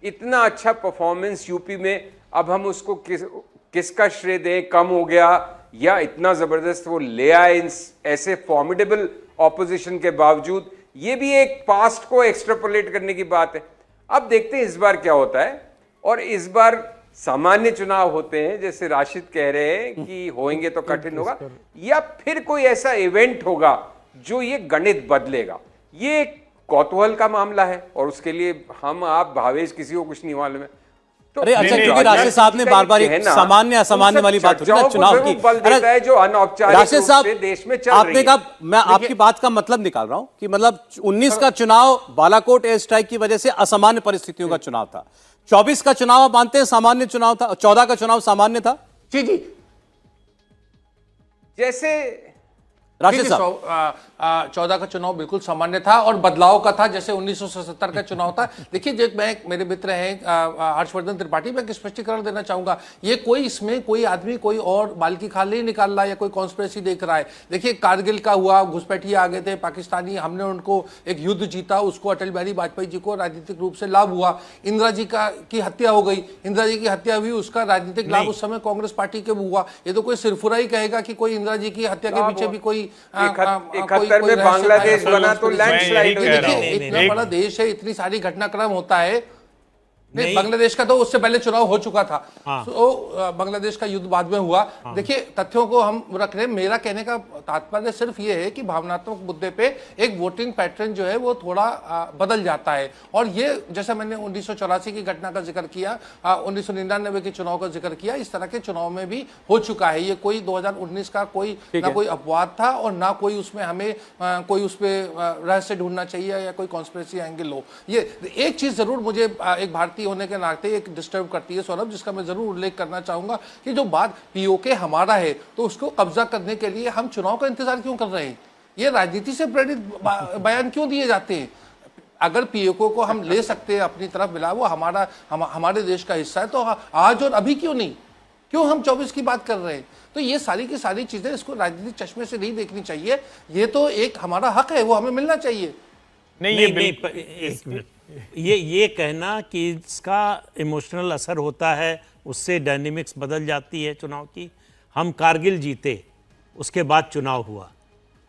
इतना अच्छा परफॉर्मेंस यूपी में, अब हम उसको किसका श्रेय दें, कम हो गया या इतना जबरदस्त वो ले आए ऐसे फॉर्मिडेबल ऑपोजिशन के बावजूद, ये भी एक पास्ट को एक्सट्रापोलेट करने की बात है। अब देखते हैं इस बार क्या होता है। और इस बार सामान्य चुनाव होते हैं जैसे राशिद कह रहे हैं कि होंगे तो कठिन होगा, या फिर कोई ऐसा इवेंट होगा जो ये गणित बदलेगा। ये एक कौतूहल का मामला है और उसके लिए हम आप भावेश किसी को कुछ नहीं मालूम है। तो अरे अच्छा, क्योंकि राशिद साहब ने बार बार एक सामान्य असामान्य वाली बात उठी ना चुनाव की, है जो अनौपचारिक राशिद साहब देश में चल आपने रही कहा, है। मैं आपकी बात का मतलब निकाल रहा हूं कि मतलब 19 का चुनाव बालाकोट एयर स्ट्राइक की वजह से असामान्य परिस्थितियों का चुनाव था, 24 का चुनाव आप मानते हैं सामान्य चुनाव था, 14 का चुनाव सामान्य था। जी जी, जैसे राशिद साहब 14 का चुनाव बिल्कुल सामान्य था और बदलाव का था, जैसे 1977 का चुनाव था। देखिए, जो मेरे मित्र हैं हर्षवर्धन त्रिपाठी, मैं एक स्पष्टीकरण देना चाहूंगा, ये कोई इसमें कोई आदमी कोई और बाल की खाल नहीं निकाल रहा है या कोई कॉन्स्पिरेसी देख रहा है। देखिए, कारगिल का हुआ, घुसपैठिए आ गए थे पाकिस्तानी, हमने उनको एक युद्ध जीता, उसको अटल बिहारी वाजपेयी जी को राजनीतिक रूप से लाभ हुआ। इंदिरा जी की हत्या हो गई, इंदिरा जी की हत्या हुई, उसका राजनीतिक लाभ उस समय कांग्रेस पार्टी के हुआ। ये तो कोई सिरफुरा ही कहेगा कि कोई इंदिरा जी की हत्या के पीछे भी कोई 71 में बांग्लादेश बना तो लैंडस्लाइड हो गया। इतना बड़ा देश है, इतनी सारी घटनाक्रम होता है। नहीं, बांग्लादेश का तो उससे पहले चुनाव हो चुका था। तो बांग्लादेश का युद्ध बाद में हुआ। देखिए, तथ्यों को हम रख रहे हैं। मेरा कहने का तात्पर्य सिर्फ ये है कि भावनात्मक मुद्दे पे एक वोटिंग पैटर्न जो है वो थोड़ा बदल जाता है। और ये जैसे मैंने 1984 की घटना का जिक्र किया, 1999 के चुनाव का जिक्र किया, इस तरह के चुनाव में भी हो चुका है। ये कोई 2019 का कोई ना कोई अपवाद था और ना कोई उसमें हमें कोई उस पर रहस्य ढूंढना चाहिए या कोई कॉन्स्पिरेसी एंगल हो। ये एक चीज जरूर मुझे एक भारतीय होने के नाते एक डिस्टर्ब करती है सौरभ, जिसका मैं जरूर उल्लेख करना चाहूंगा कि जो बात पीओके हमारा है तो उसको कब्जा करने के लिए हम चुनाव का इंतजार क्यों कर रहे हैं? ये राजनीति से प्रेरित बयान क्यों दिए जाते हैं? अगर पीओके को हम ले सकते हैं अपनी तरफ मिला, वो हमारे देश का हिस्सा है, तो आज और अभी क्यों नहीं, क्यों हम 24 की बात कर रहे हैं? तो ये सारी की सारी चीजें इसको राजनीतिक चश्मे से नहीं देखनी चाहिए। ये तो एक हमारा हक है, वो हमें मिलना चाहिए। ये कहना कि इसका इमोशनल असर होता है, उससे डायनेमिक्स बदल जाती है चुनाव की। हम कारगिल जीते, उसके बाद चुनाव हुआ,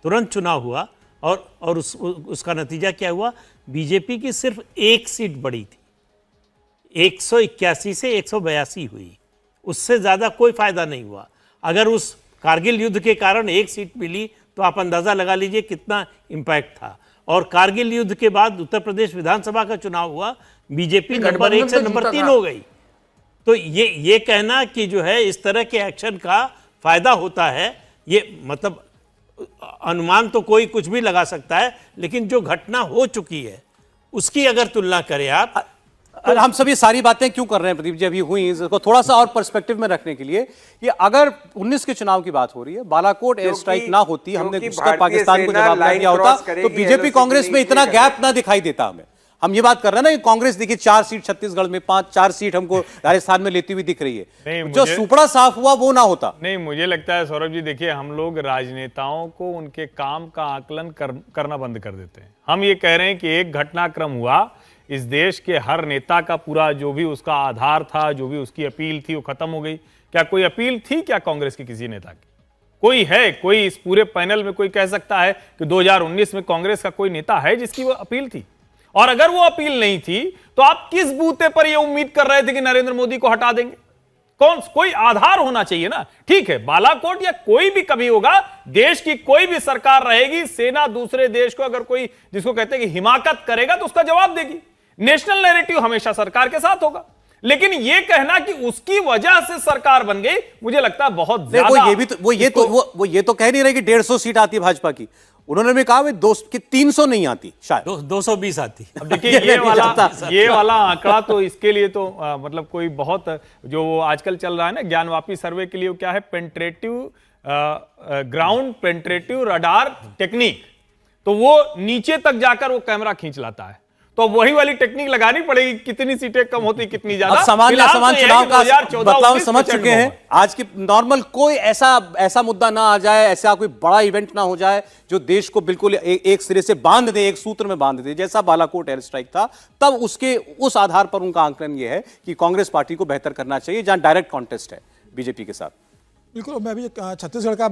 तुरंत चुनाव हुआ, और उसका नतीजा क्या हुआ? बीजेपी की सिर्फ एक सीट बढ़ी थी, 181 से 182 हुई, उससे ज़्यादा कोई फायदा नहीं हुआ। अगर उस कारगिल युद्ध के कारण एक सीट मिली तो आप अंदाज़ा लगा लीजिए कितना इम्पैक्ट था। और कारगिल युद्ध के बाद उत्तर प्रदेश विधानसभा का चुनाव हुआ, बीजेपी नंबर 1 से नंबर 3 हो गई। तो ये कहना कि जो है इस तरह के एक्शन का फायदा होता है, ये मतलब अनुमान तो कोई कुछ भी लगा सकता है, लेकिन जो घटना हो चुकी है उसकी अगर तुलना करें आप, हम सब ये सारी बातें क्यों कर रहे हैं प्रदीप जी अभी हुई, इसको थोड़ा सा और पर्सपेक्टिव में रखने के लिए कि अगर 19 के चुनाव की बात हो रही है, बालाकोट एयर स्ट्राइक ना होती, हमने घुसकर पाकिस्तान को जवाब ना दिया होता, तो बीजेपी कांग्रेस में इतना गैप ना दिखाई देता हमें। हम ये बात कर रहे हैं ना कि कांग्रेस देखिए 4 सीट छत्तीसगढ़ में, 4 सीट हमको राजस्थान में लेती हुई दिख रही है, जो सुपड़ा साफ हुआ वो ना होता। नहीं, मुझे लगता है सौरभ जी, देखिए हम लोग राजनेताओं को उनके काम का आकलन करना बंद कर देते हैं। हम ये कह रहे हैं कि एक घटनाक्रम हुआ, इस देश के हर नेता का पूरा जो भी उसका आधार था, जो भी उसकी अपील थी, वो खत्म हो गई। क्या कोई अपील थी क्या कांग्रेस की किसी नेता की? कोई है? कोई इस पूरे पैनल में कोई कह सकता है कि 2019 में कांग्रेस का कोई नेता है जिसकी वो अपील थी? और अगर वो अपील नहीं थी तो आप किस बूते पर ये उम्मीद कर रहे थे कि नरेंद्र मोदी को हटा देंगे? कोई आधार होना चाहिए ना। ठीक है, बालाकोट या कोई भी कभी होगा, देश की कोई भी सरकार रहेगी, सेना दूसरे देश को अगर कोई जिसको कहते हैं कि हिमाकत करेगा तो उसका जवाब देगी। नेशनल नैरेटिव हमेशा सरकार के साथ होगा, लेकिन ये कहना कि उसकी वजह से सरकार बन गई, मुझे लगता है बहुत ज्यादा। वो ये तो कह नहीं रहे कि 150 सीट आती है भाजपा की, उन्होंने भी कहा 300 नहीं आती, शायद 220 आती। अब देखिए ये वाला आंकड़ा तो इसके लिए तो मतलब कोई बहुत जो आजकल चल रहा है ना ज्ञानवापी सर्वे के लिए, क्या है, पेंट्रेटिव ग्राउंड पेंट्रेटिव रडार टेक्निक, तो वो नीचे तक जाकर वो कैमरा खींच लाता है। तो वही वाली टेक्निक लगानी पड़ेगी, कितनी सीटें कम होती कितनी ज्यादा। सामान्य असामान्य चुनाव का बदलाव समझ चुके हैं। आज की नॉर्मल कोई ऐसा मुद्दा ना आ जाए, ऐसा कोई बड़ा इवेंट ना हो जाए जो देश को बिल्कुल एक सिरे से बांध दे, एक सूत्र में बांध दे, जैसा बालाकोट एयर स्ट्राइक था। तब उस आधार पर उनका आंकलन यह है कि कांग्रेस पार्टी को बेहतर करना चाहिए, जहां डायरेक्ट कॉन्टेस्ट है बीजेपी के साथ। बिल्कुल, मैं अभी छत्तीसगढ़ का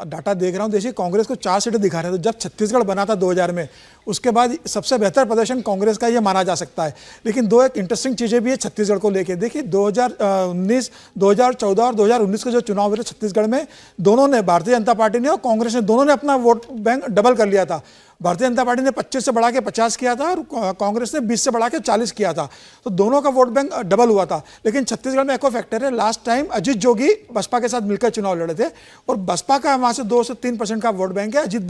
डाटा देख रहा हूँ। देखिए, कांग्रेस को 4 सीटें दिखा रहे थे। जब छत्तीसगढ़ बना था 2000 में, उसके बाद सबसे बेहतर प्रदर्शन कांग्रेस का ये माना जा सकता है। लेकिन दो एक इंटरेस्टिंग चीज़ें भी है छत्तीसगढ़ को लेके। देखिए 2019, 2014 और 2019 के जो चुनाव हुए थे छत्तीसगढ़ में, दोनों ने, भारतीय जनता पार्टी ने और कांग्रेस ने, दोनों ने अपना वोट बैंक डबल कर लिया था। भारतीय जनता पार्टी ने 25 से बढ़ा के 50 किया था और कांग्रेस ने 20 से बढ़ा के 40 किया था। तो दोनों का वोट बैंक डबल हुआ था। लेकिन छत्तीसगढ़ में एक और फैक्टर है, लास्ट टाइम अजीत जोगी बसपा के साथ मिलकर चुनाव लड़े थे और बसपा का वहां से 2 से 3% का वोट बैंक है। अजीत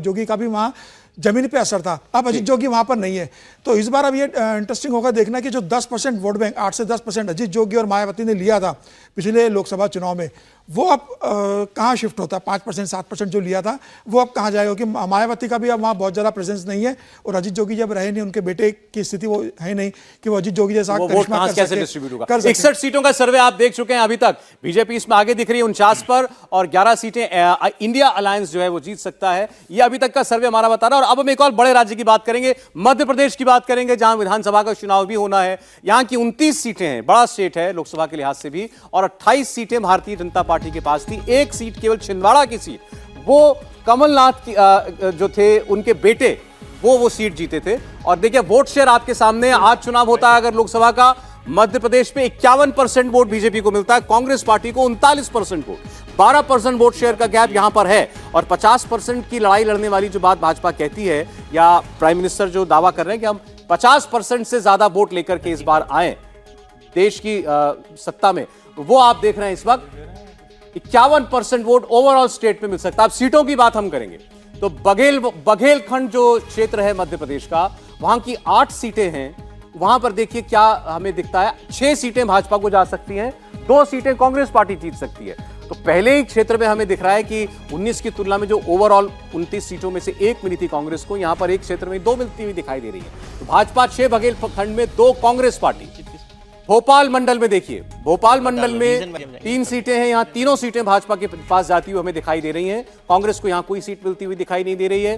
जोगी का भी वहां जमीन पे असर था। अब अजीत जोगी वहां पर नहीं है। तो इस बार अब ये इंटरेस्टिंग होगा देखना कि जो 10% वोट बैंक, 8 से 10% अजीत जोगी और मायावती ने लिया था पिछले लोकसभा चुनाव में, वो अब कहाँ शिफ्ट होता है? 5%, 7% जो लिया था वो अब कहाँ जाएगा? क्योंकि मायावती का भी अब वहाँ बहुत ज़्यादा प्रेजेंस नहीं है और अजीत जोगी जब रहे नहीं, उनके बेटे की स्थिति वो है नहीं कि वो अजीत जोगी जैसा करिश्मा कैसे डिस्ट्रीब्यूट होगा। 61 सीटों का सर्वे आप देख चुके हैं अभी तक। बीजेपी इसमें आगे दिख रही है 49 पर और 11 सीटें इंडिया अलायंस जो है वो जीत सकता है। ये अभी तक का सर्वे हमारा बता रहा है। और अब हम एक और बड़े राज्य की बात करेंगे, मध्य प्रदेश की बात करेंगे, जहां विधानसभा का चुनाव भी होना है। यहाँ की 29 सीटें हैं, बड़ा स्टेट है लोकसभा के लिहाज से भी, और 28 सीटें भारतीय जनता पार्टी के पास थी। एक सीट केवल छिंदवाड़ा की सीट, वो कमलनाथ की जो थे उनके बेटे वो सीट जीते थे। और देखिए वोट शेयर आपके सामने, आज चुनाव होता है अगर लोकसभा का, मध्य प्रदेश में 51% वोट बीजेपी को मिलता है, कांग्रेस पार्टी को 39% वोट, 12% वोट शेयर का गैप यहां पर है। और 50% की लड़ाई लड़ने वाली जो बात भाजपा कहती है, या प्राइम मिनिस्टर जो दावा कर रहे हैं कि हम 50% से ज्यादा वोट लेकर के इस बार आए देश की सत्ता में, वो आप देख रहे हैं इस वक्त 51% वोट ओवरऑल स्टेट में मिल सकता है। अब सीटों की बात हम करेंगे तो बघेलखंड जो क्षेत्र है मध्य प्रदेश का, वहां की 8 सीटें हैं। वहां पर देखिए क्या हमें दिखता है, 6 सीटें भाजपा को जा सकती हैं, 2 सीटें कांग्रेस पार्टी जीत सकती है। तो पहले ही क्षेत्र में हमें दिख रहा है कि 19 की तुलना में जो ओवरऑल 29 सीटों में से 1 मिली थी कांग्रेस को, यहां पर एक क्षेत्र में 2 मिलती हुई दिखाई दे रही है। तो भाजपा 6 बघेलखंड में 2 कांग्रेस पार्टी। भोपाल मंडल में देखिए, भोपाल मंडल में 3 सीटें हैं, यहां तीनों सीटें भाजपा के पास जाती हुई हमें दिखाई दे रही हैं। कांग्रेस को यहां कोई सीट मिलती हुई दिखाई नहीं दे रही है।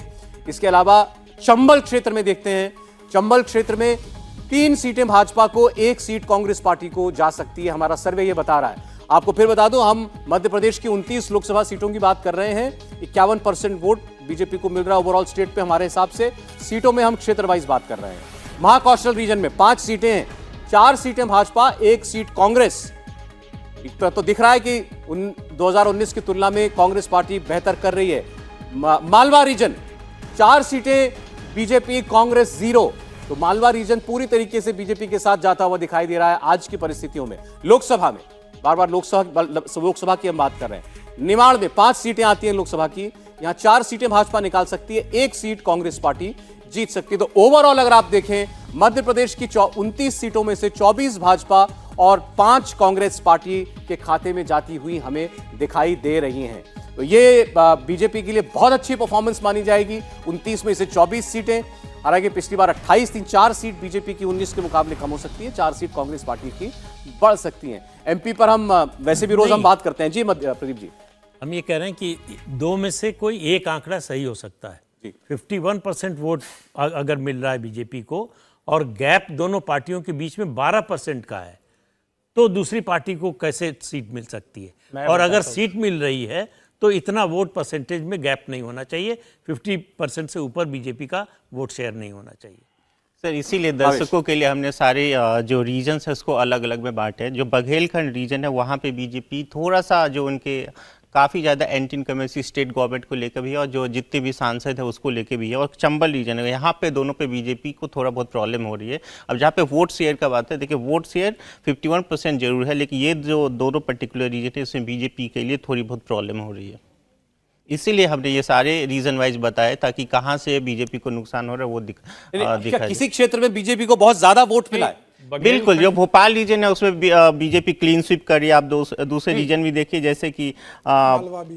इसके अलावा चंबल क्षेत्र में देखते हैं, चंबल क्षेत्र में 3 सीटें भाजपा को, 1 सीट कांग्रेस पार्टी को जा सकती है, हमारा सर्वे ये बता रहा है। आपको फिर बता दूं, हम मध्य प्रदेश की 29 लोकसभा सीटों की बात कर रहे हैं। 51% वोट बीजेपी को मिल रहा है ओवरऑल स्टेट पे हमारे हिसाब से। सीटों में हम क्षेत्र वाइज बात कर रहे हैं। महाकौशल रीजन में 5 सीटें हैं, 4 सीटें भाजपा, 1 सीट कांग्रेस। तो दिख रहा है कि 2019 की तुलना में कांग्रेस पार्टी बेहतर कर रही है। मालवा रीजन 4 सीटें बीजेपी, कांग्रेस 0। तो मालवा रीजन पूरी तरीके से बीजेपी के साथ जाता हुआ दिखाई दे रहा है आज की परिस्थितियों में। लोकसभा में बार बार लोकसभा की हम बात कर रहे हैं। निमाड़ में 5 सीटें आती हैं लोकसभा की, यहां 4 सीटें भाजपा निकाल सकती है, 1 सीट कांग्रेस पार्टी जीत सकती है। तो ओवरऑल अगर आप देखें, मध्य प्रदेश की 29 सीटों में से 24 भाजपा और 5 कांग्रेस पार्टी के खाते में जाती हुई हमें दिखाई दे रही हैं। तो ये बीजेपी के लिए बहुत अच्छी परफॉर्मेंस मानी जाएगी। 29 में से 24 सीटें, हालांकि पिछली बार 28 थी, 4 सीट बीजेपी की 19 के मुकाबले कम हो सकती है, 4 सीट कांग्रेस पार्टी की बढ़ सकती हैं। एमपी पर हम वैसे भी रोज हम बात करते हैं। जी प्रदीप जी, हम ये कह रहे हैं कि 2 में से कोई एक आंकड़ा सही हो सकता है। 51% वोट अगर मिल रहा है बीजेपी को और गैप दोनों पार्टियों के बीच में 12% का है, तो दूसरी पार्टी को कैसे सीट मिल सकती है? और अगर सीट मिल रही है तो इतना वोट परसेंटेज में गैप नहीं होना चाहिए। 50% से ऊपर बीजेपी का वोट शेयर नहीं होना चाहिए। सर, इसीलिए दर्शकों के लिए हमने सारे जो रीजन्स है उसको अलग अलग में बांटे हैं। जो बघेलखंड रीजन है वहाँ पे बीजेपी थोड़ा सा, जो उनके काफ़ी ज़्यादा एंटी इनकमेंसी स्टेट गवर्नमेंट को लेकर भी है और जो जितने भी सांसद है उसको लेकर भी है। और चंबल रीजन है, यहाँ पे दोनों पे बीजेपी को थोड़ा बहुत प्रॉब्लम हो रही है। अब जहाँ पे वोट शेयर का बात है, देखिए वोट शेयर 51% जरूर है, लेकिन ये जो दोनों पर्टिकुलर रीजन है इसमें बीजेपी के लिए थोड़ी बहुत प्रॉब्लम हो रही है। इसीलिए हमने ये सारे रीजन वाइज बताए ताकि कहाँ से बीजेपी को नुकसान हो रहा है वो दिखा। किसी क्षेत्र में बीजेपी को बहुत ज्यादा वोट मिला है? बिल्कुल, जो भोपाल रीजन है उसमें बीजेपी क्लीन स्वीप कर रही है। आप दूसरे रीजन भी देखिए, जैसे कि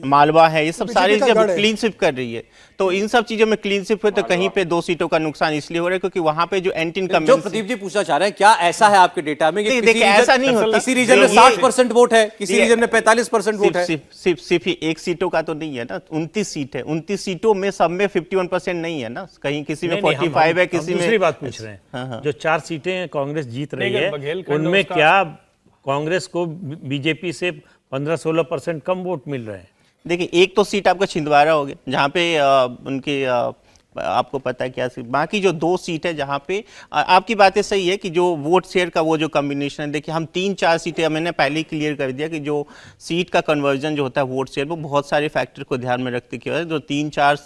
मालवा है, ये सब सारी चीजें क्लीन स्वीप कर रही है। तो इन सब चीजों में क्लीन स्वीप है तो कहीं पे 2 सीटों का नुकसान इसलिए हो रहा है क्योंकि वहां पे जो एंटी इनकमेंसी, जो प्रदीप जी पूछना चाह रहे हैं, क्या ऐसा है आपके डेटा में कि देखिए ऐसा नहीं होता, किसी रीजन में 60% वोट है, किसी रीजन में 45% वोट है? सिर्फ 1 सीटों का तो नहीं है ना, 29 सीट है, 29 सीटों में सब में 51% नहीं है ना, कहीं किसी में 45 है, किसी में। दूसरी बात पूछ रहे हैं, जो 4 सीटें कांग्रेस जीत रही है उनमें क्या कांग्रेस को बीजेपी से 15-16% कम वोट मिल रहे हैं? देखिए, एक तो सीट आपका छिंदवाड़ा हो गया जहाँ पे उनके आपको पता है क्या, बाकी जो 2 सीट है जहाँ पे आपकी बातें सही है कि जो वोट शेयर का वो जो कम्बिनेशन है, देखिए हम 3-4 सीटें मैंने पहले ही क्लियर कर दिया कि जो सीट का कन्वर्जन जो होता है वोट शेयर, वो बहुत सारे फैक्टर को ध्यान में रखते किया जो 3-4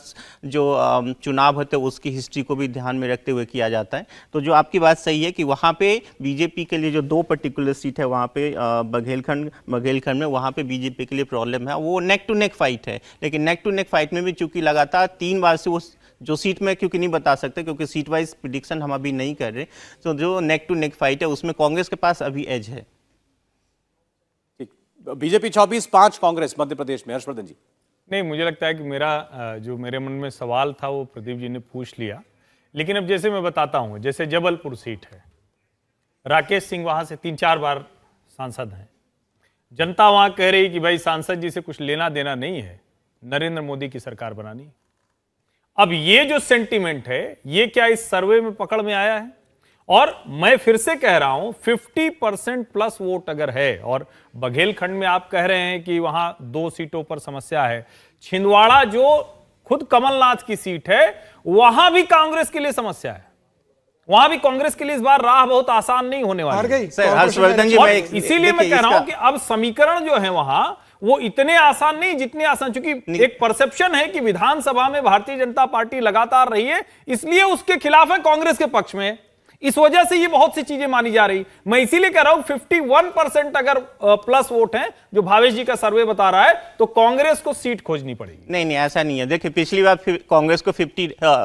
जो चुनाव होते हैं उसकी हिस्ट्री को भी ध्यान में रखते हुए किया जाता है। तो जो आपकी बात सही है कि वहाँ पे बीजेपी के लिए जो 2 पर्टिकुलर सीट है वहाँ पे बघेलखंड में वहाँ पे बीजेपी के लिए प्रॉब्लम है, वो नेक टू नेक फाइट है। लेकिन नेक टू नेक फाइट में भी चूंकि लगातार 3 बार से वो जो सीट में क्योंकि नहीं बता सकते क्योंकि सीट वाइज प्रिडिक्शन हम अभी नहीं कर रहे, तो जो नेक टू नेक फाइट है उसमें कांग्रेस के पास अभी एज है। बीजेपी 24, 5 कांग्रेस मध्य प्रदेश में। हर्षवर्धन जी, नहीं, मुझे लगता है कि मेरे मन में सवाल था वो प्रदीप जी ने पूछ लिया। लेकिन अब जैसे मैं बताता हूं, जैसे जबलपुर सीट है, राकेश सिंह वहां से 3-4 बार सांसद हैं। जनता वहां कह रही कि भाई सांसद जी से कुछ लेना देना नहीं है, नरेंद्र मोदी की सरकार बनानी। अब ये जो सेंटीमेंट है ये क्या इस सर्वे में पकड़ में आया है? और मैं फिर से कह रहा हूं 50% प्लस वोट अगर है, और बघेलखंड में आप कह रहे हैं कि वहां 2 सीटों पर समस्या है, छिंदवाड़ा जो खुद कमलनाथ की सीट है वहां भी कांग्रेस के लिए समस्या है, वहां भी कांग्रेस के लिए इस बार राह बहुत आसान नहीं होने वाली है। हर्षवर्धन जी, इसीलिए मैं कह रहा हूं कि अब समीकरण जो है वहां वो इतने आसान नहीं जितने आसान, क्योंकि एक परसेप्शन है कि विधानसभा में भारतीय जनता पार्टी लगातार रही है, इसलिए उसके खिलाफ है, कांग्रेस के पक्ष में। इस वजह से ये बहुत सी चीजें मानी जा रही। मैं इसीलिए कह रहा हूं 51% अगर प्लस वोट हैं, जो भावेश जी का सर्वे बता रहा है, तो कांग्रेस को सीट खोजनी पड़ेगी। नहीं, ऐसा नहीं है। देखिए, पिछली बार कांग्रेस को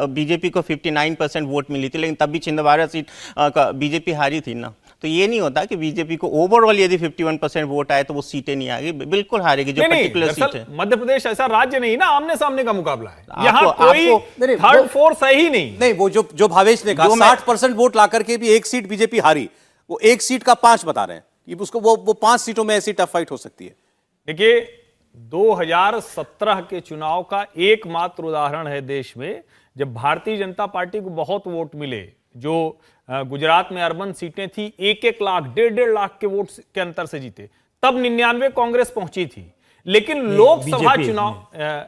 बीजेपी को 59% वोट मिली थी, लेकिन तब भी छिंदवाड़ा सीट बीजेपी हारी थी ना। तो ये नहीं होता कि बीजेपी को ओवरऑल यदि 51% वोट आए तो वो सीटें नहीं आएगी, बिल्कुल हारेगी जो पर्टिकुलर सीट है। मध्य प्रदेश ऐसा राज्य नहीं ना, आमने सामने का मुकाबला है, यहाँ आपको- कोई नहीं, थर्ड फोर्स है ही नहीं। नहीं, वो जो भावेश ने कहा 60% वोट ला करके भी एक सीट बीजेपी हारी, वो एक सीट का 5 बता रहे हैं कि उसको वो 5 सीटों में ऐसी टफ फाइट हो सकती है। देखिए 2017 के चुनाव का एकमात्र उदाहरण है देश में जब भारतीय जनता पार्टी को बहुत वोट मिले, जो गुजरात में अर्बन सीटें थी, 1-1 लाख 1.5 लाख के वोट के अंतर से जीते, तब 99 कांग्रेस पहुंची थी। लेकिन लोकसभा चुनाव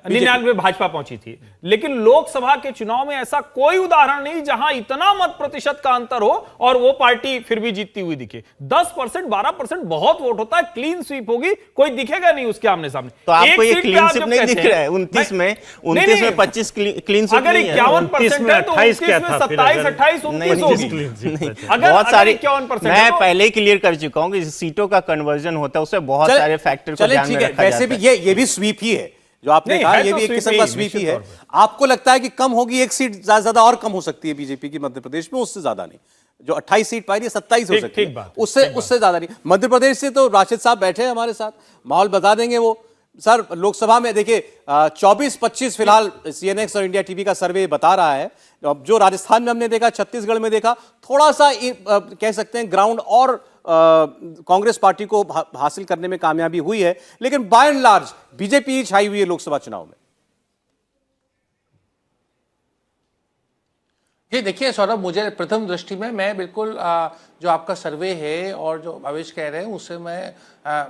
99 भाजपा पहुंची थी, लेकिन लोकसभा के चुनाव में ऐसा कोई उदाहरण नहीं जहां इतना मत प्रतिशत का अंतर हो और वो पार्टी फिर भी जीतती हुई दिखे। 10% 12% बहुत वोट होता है, क्लीन स्वीप होगी, कोई दिखेगा नहीं उसके आमने सामने। तो आपको ये सीट पे क्लीन आप स्वीप जब नहीं कहते दिख हैं- रहा है? 29 में नहीं, 25 क्लीन स्वीप अगर नहीं है। 51% है तो 29 में 27, 28, 29 होगी। अगर बहुत सारे 51% मैं तो- पहले ही क्लियर कर चुका हूं कि सीटों का कन्वर्जन होता है, उससे बहुत सारे फैक्टर को चले ध्यान में ठीक है, रखा वैसे जाता भी है। ये भी स्वीप ही है जो आपने नहीं, कहा, है ये तो भी एक स्वीप किस्म ही, का निश्चित स्वीप ही है। तौर पे। आपको लगता है कि कम होगी एक सीट ज्यादा और कम हो सकती है बीजेपी की मध्य प्रदेश में, उससे ज्यादा नहीं। जो 28 सीट पाई है 27 हो ठीक- सकती ठीक है, बात है, उससे ज्यादा नहीं। मध्य प्रदेश से तो राशिद साहब बैठे हैं हमारे साथ, माहौल बता देंगे वो। सर, लोकसभा में देखिए 24-25 फिलहाल सीएनएक्स और इंडिया टीवी का सर्वे बता रहा है। अब जो राजस्थान में हमने देखा, छत्तीसगढ़ में देखा, थोड़ा सा कह सकते हैं ग्राउंड और कांग्रेस पार्टी को हासिल करने में कामयाबी हुई है, लेकिन बाय एंड लार्ज बीजेपी ही छाई हुई है लोकसभा चुनाव में। ये देखिए सौरभ, मुझे प्रथम दृष्टि में मैं बिल्कुल जो आपका सर्वे है और जो भावेश कह रहे हैं उससे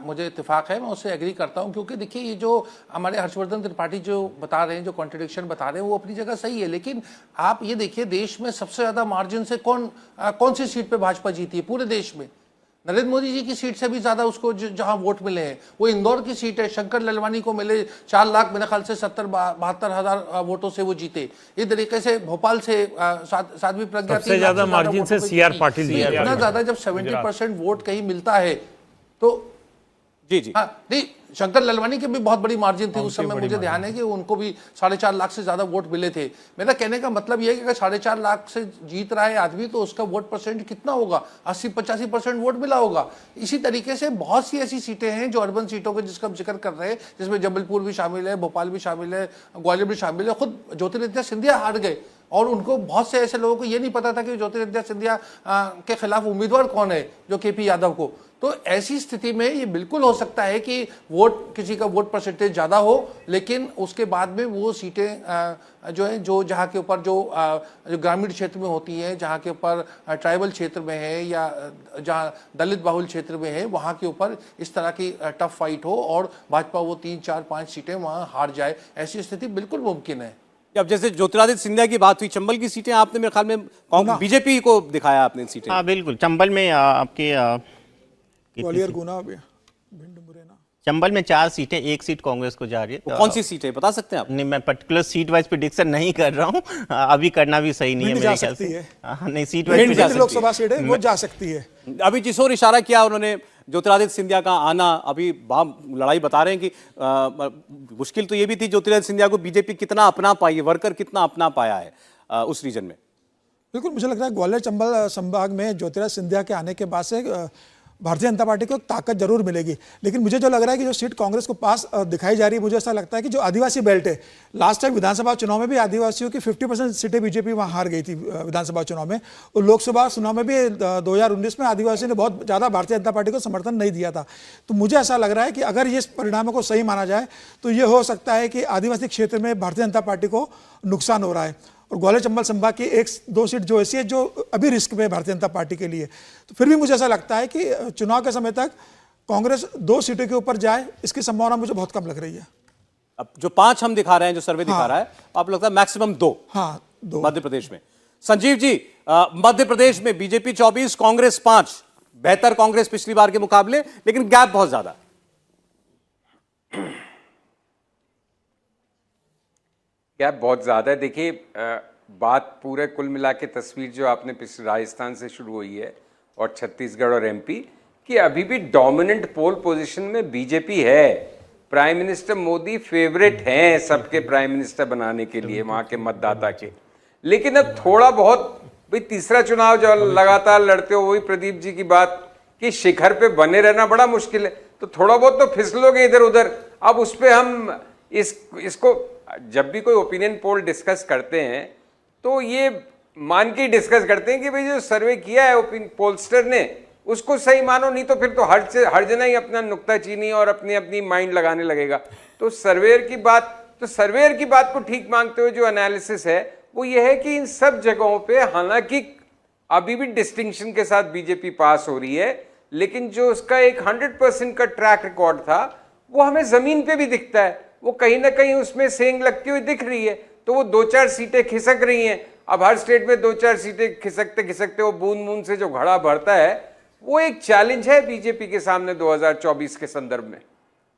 मुझे इत्तेफाक है, मैं उससे एग्री करता हूं। क्योंकि देखिए ये जो हमारे हर्षवर्धन त्रिपाठी जो बता रहे हैं, जो कॉन्ट्रडिक्शन बता रहे हैं, वो अपनी जगह सही है। लेकिन आप ये देखिए देश में सबसे ज़्यादा मार्जिन से कौन सी सीट पे भाजपा जीती है पूरे देश में? नरेंद्र मोदी जी की सीट से भी ज्यादा उसको जहां वोट मिले हैं वो इंदौर की सीट है। शंकर ललवानी को मिले 4 लाख, मेरे ख्याल से 70-72 हजार वोटों से वो जीते। इस तरीके से भोपाल से साध्वी प्रज्ञा सबसे ज्यादा मार्जिन से CR पाटिल जीते। इतना ज्यादा जब 70% वोट कहीं मिलता है तो जी हाँ, नहीं, शंकर ललवानी के भी बहुत बड़ी मार्जिन थी उस समय, मुझे ध्यान है कि उनको भी 4.5 लाख से ज्यादा वोट मिले थे। मेरा कहने का मतलब यह है कि अगर 4.5 लाख से जीत रहा है आदमी तो उसका वोट परसेंट कितना होगा? 80-85% वोट मिला होगा। इसी तरीके से बहुत सी ऐसी सीटें हैं जो अर्बन सीटों के जिसका हम जिक्र कर रहे हैं, जिसमें जबलपुर भी शामिल है, भोपाल भी शामिल है, ग्वालियर भी शामिल है। खुद ज्योतिरादित्य सिंधिया हार गए और उनको बहुत से ऐसे लोगों को ये नहीं पता था कि ज्योतिरादित्य सिंधिया के खिलाफ उम्मीदवार कौन है, जो केपी यादव को। तो ऐसी स्थिति में ये बिल्कुल हो सकता है कि किसी का वोट परसेंटेज ज़्यादा हो, लेकिन उसके बाद में वो सीटें जो है जो जहाँ के ऊपर जो ग्रामीण क्षेत्र में होती हैं, जहाँ के ऊपर ट्राइबल क्षेत्र में है या जहाँ दलित बाहुल क्षेत्र में है, वहाँ के ऊपर इस तरह की टफ फाइट हो और भाजपा वो 3, 4, 5 सीटें वहाँ हार जाए, ऐसी स्थिति बिल्कुल मुमकिन है। अब जैसे ज्योतिरादित्य सिंधिया की बात हुई, चंबल की सीटें आपने मेरे ख्याल में बीजेपी को दिखाया आपने सीटें। हाँ बिल्कुल, चंबल में आपके ग्वालियर, गुना, भिंड, मुरैना, चंबल में 4 सीटें, 1 सीट कांग्रेस को जा रही है। कौन सी सीटें बता सकते हैं आप? नहीं, मैं पर्टिकुलर सीट वाइज प्रिडिक्शन नहीं कर रहा हूँ, अभी करना भी सही नहीं है भिंड मेरे जा ख्याल सकती से। है। हाँ, नहीं, सीट भिंड जा वाइज सकती लोकसभा सीट है वो जा सकती है। अभी जिस ओर इशारा किया उन्होंने ज्योतिरादित्य सिंधिया का आना, अभी लड़ाई बता रहे हैं कि मुश्किल तो ये भी थी ज्योतिरादित्य सिंधिया को बीजेपी कितना अपना पाई है, वर्कर कितना अपना पाया है उस रीजन में। बिल्कुल, मुझे लगता है ग्वालियर चंबल संभाग में ज्योतिरादित्य सिंधिया के आने के बाद से भारतीय जनता पार्टी को एक ताकत जरूर मिलेगी। लेकिन मुझे जो लग रहा है कि जो सीट कांग्रेस को पास दिखाई जा रही है, मुझे ऐसा लगता है कि जो आदिवासी बेल्ट है, लास्ट टाइम विधानसभा चुनाव में भी आदिवासियों की 50% सीटें बीजेपी वहाँ हार गई थी विधानसभा चुनाव में, और लोकसभा चुनाव में भी 2019 में आदिवासियों ने बहुत ज़्यादा भारतीय जनता पार्टी को समर्थन नहीं दिया था। तो मुझे ऐसा लग रहा है कि अगर ये परिणामों को सही माना जाए तो ये हो सकता है कि आदिवासी क्षेत्र में भारतीय जनता पार्टी को नुकसान हो रहा है। और ग्वालियर चंबल संभाग की 1-2 सीट जो ऐसी है जो अभी रिस्क में है भारतीय जनता पार्टी के लिए, तो फिर भी मुझे ऐसा लगता है कि चुनाव के समय तक कांग्रेस 2 सीटों के ऊपर जाए, इसकी संभावना मुझे बहुत कम लग रही है। अब जो 5 हम दिखा रहे हैं, जो सर्वे दिखा रहा है, आप लगता है मैक्सिमम 2 2 मध्य प्रदेश में। संजीव जी, मध्य प्रदेश में बीजेपी 24, कांग्रेस 5, बेहतर कांग्रेस पिछली बार के मुकाबले, लेकिन गैप बहुत ज्यादा। गैप बहुत ज़्यादा है। देखिए बात पूरे कुल मिला के तस्वीर जो आपने पिछले राजस्थान से शुरू हुई है और छत्तीसगढ़ और एमपी कि अभी भी डोमिनेंट पोल पोजीशन में बीजेपी है। प्राइम मिनिस्टर मोदी फेवरेट हैं सबके प्राइम मिनिस्टर बनाने के लिए वहाँ के मतदाता के, लेकिन अब थोड़ा बहुत भाई तीसरा चुनाव जो लगातार लड़ते हो, वही प्रदीप जी की बात कि शिखर पे बने रहना बड़ा मुश्किल है, तो थोड़ा बहुत तो फिसलोगे इधर उधर। अब उस पे हम इसको जब भी कोई ओपिनियन पोल डिस्कस करते हैं तो ये मान के डिस्कस करते हैं कि भाई जो सर्वे किया है ओपिनियन पोलस्टर ने उसको सही मानो, नहीं तो फिर तो हर जना ही अपना नुक्ताचीनी और अपनी अपनी माइंड लगाने लगेगा। तो सर्वेयर की बात को ठीक मांगते हुए जो एनालिसिस है वो ये है कि इन सब जगहों पे हालांकि अभी भी डिस्टिंक्शन के साथ बीजेपी पास हो रही है, लेकिन जो उसका एक 100% का ट्रैक रिकॉर्ड था वो हमें जमीन पे भी दिखता है, वो कहीं ना कहीं उसमें सेंग लगती हुई दिख रही है। तो वो 2-4 सीटें खिसक रही हैं। अब हर स्टेट में 2-4 सीटें खिसकते खिसकते वो बूंद बूंद से जो घड़ा भरता है, वो एक चैलेंज है बीजेपी के सामने 2024 के संदर्भ में।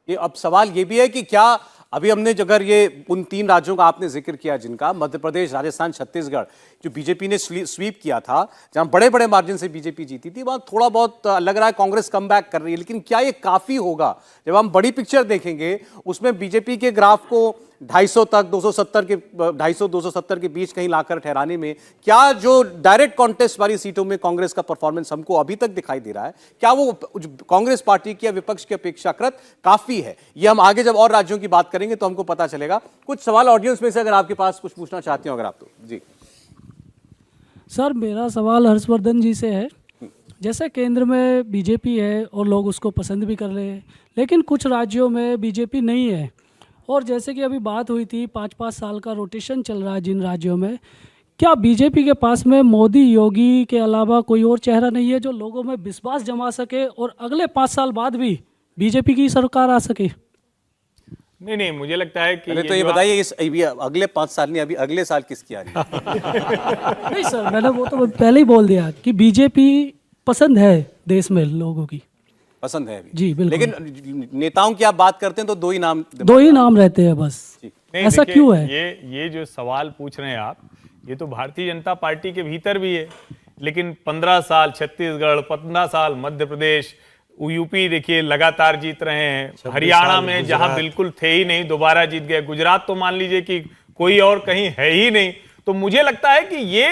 ये अब सवाल ये भी है कि क्या अभी हमने अगर ये उन 3 राज्यों का आपने जिक्र किया जिनका मध्य प्रदेश, राजस्थान, छत्तीसगढ़, जो बीजेपी ने स्वीप किया था, जहां बड़े बड़े मार्जिन से बीजेपी जीती थी, वहां थोड़ा बहुत लग रहा है कांग्रेस कमबैक कर रही है, लेकिन क्या ये काफी होगा? जब हम बड़ी पिक्चर देखेंगे उसमें बीजेपी के ग्राफ को 250 तक 270 के बीच कहीं लाकर ठहराने में क्या जो डायरेक्ट कॉन्टेस्ट वाली सीटों में कांग्रेस का परफॉर्मेंस हमको अभी तक दिखाई दे रहा है, क्या वो कांग्रेस पार्टी की या विपक्ष की अपेक्षाकृत काफी है? ये हम आगे जब और राज्यों की बात करेंगे तो हमको पता चलेगा। कुछ सवाल ऑडियंस में से अगर आपके पास कुछ पूछना चाहते हो अगर आप, तो जी सर, मेरा सवाल हर्षवर्धन जी से है। जैसे केंद्र में बीजेपी है और लोग उसको पसंद भी कर रहे हैं, लेकिन कुछ राज्यों में बीजेपी नहीं है, और जैसे कि अभी बात हुई थी 5-5 साल का रोटेशन चल रहा है जिन राज्यों में, क्या बीजेपी के पास में मोदी योगी के अलावा कोई और चेहरा नहीं है जो लोगों में विश्वास जमा सके और अगले 5 साल बाद भी बीजेपी की सरकार आ सके? नहीं, मुझे लगता है कि तो ये बताइए इस अगले 5 साल नहीं, अभी अगले साल किसकी आ रही है? नहीं सर, मैंने वो तो पहले ही बोल दिया कि बीजेपी पसंद है देश में लोगों की, पसंद है अभी। जी बिल्कुल। लेकिन नेताओं की आप बात करते हैं तो 2 ही नाम रहते हैं बस। नहीं, ऐसा क्यों है? ये जो सवाल पूछ रहे हैं आप, ये तो भारतीय जनता पार्टी के भीतर भी है, लेकिन 15 साल छत्तीसगढ़, 15 साल मध्य प्रदेश, यूपी देखिए लगातार जीत रहे हैं, हरियाणा में जहां बिल्कुल थे ही नहीं दोबारा जीत गए, गुजरात तो मान लीजिए कि कोई और कहीं है ही नहीं। तो मुझे लगता है कि ये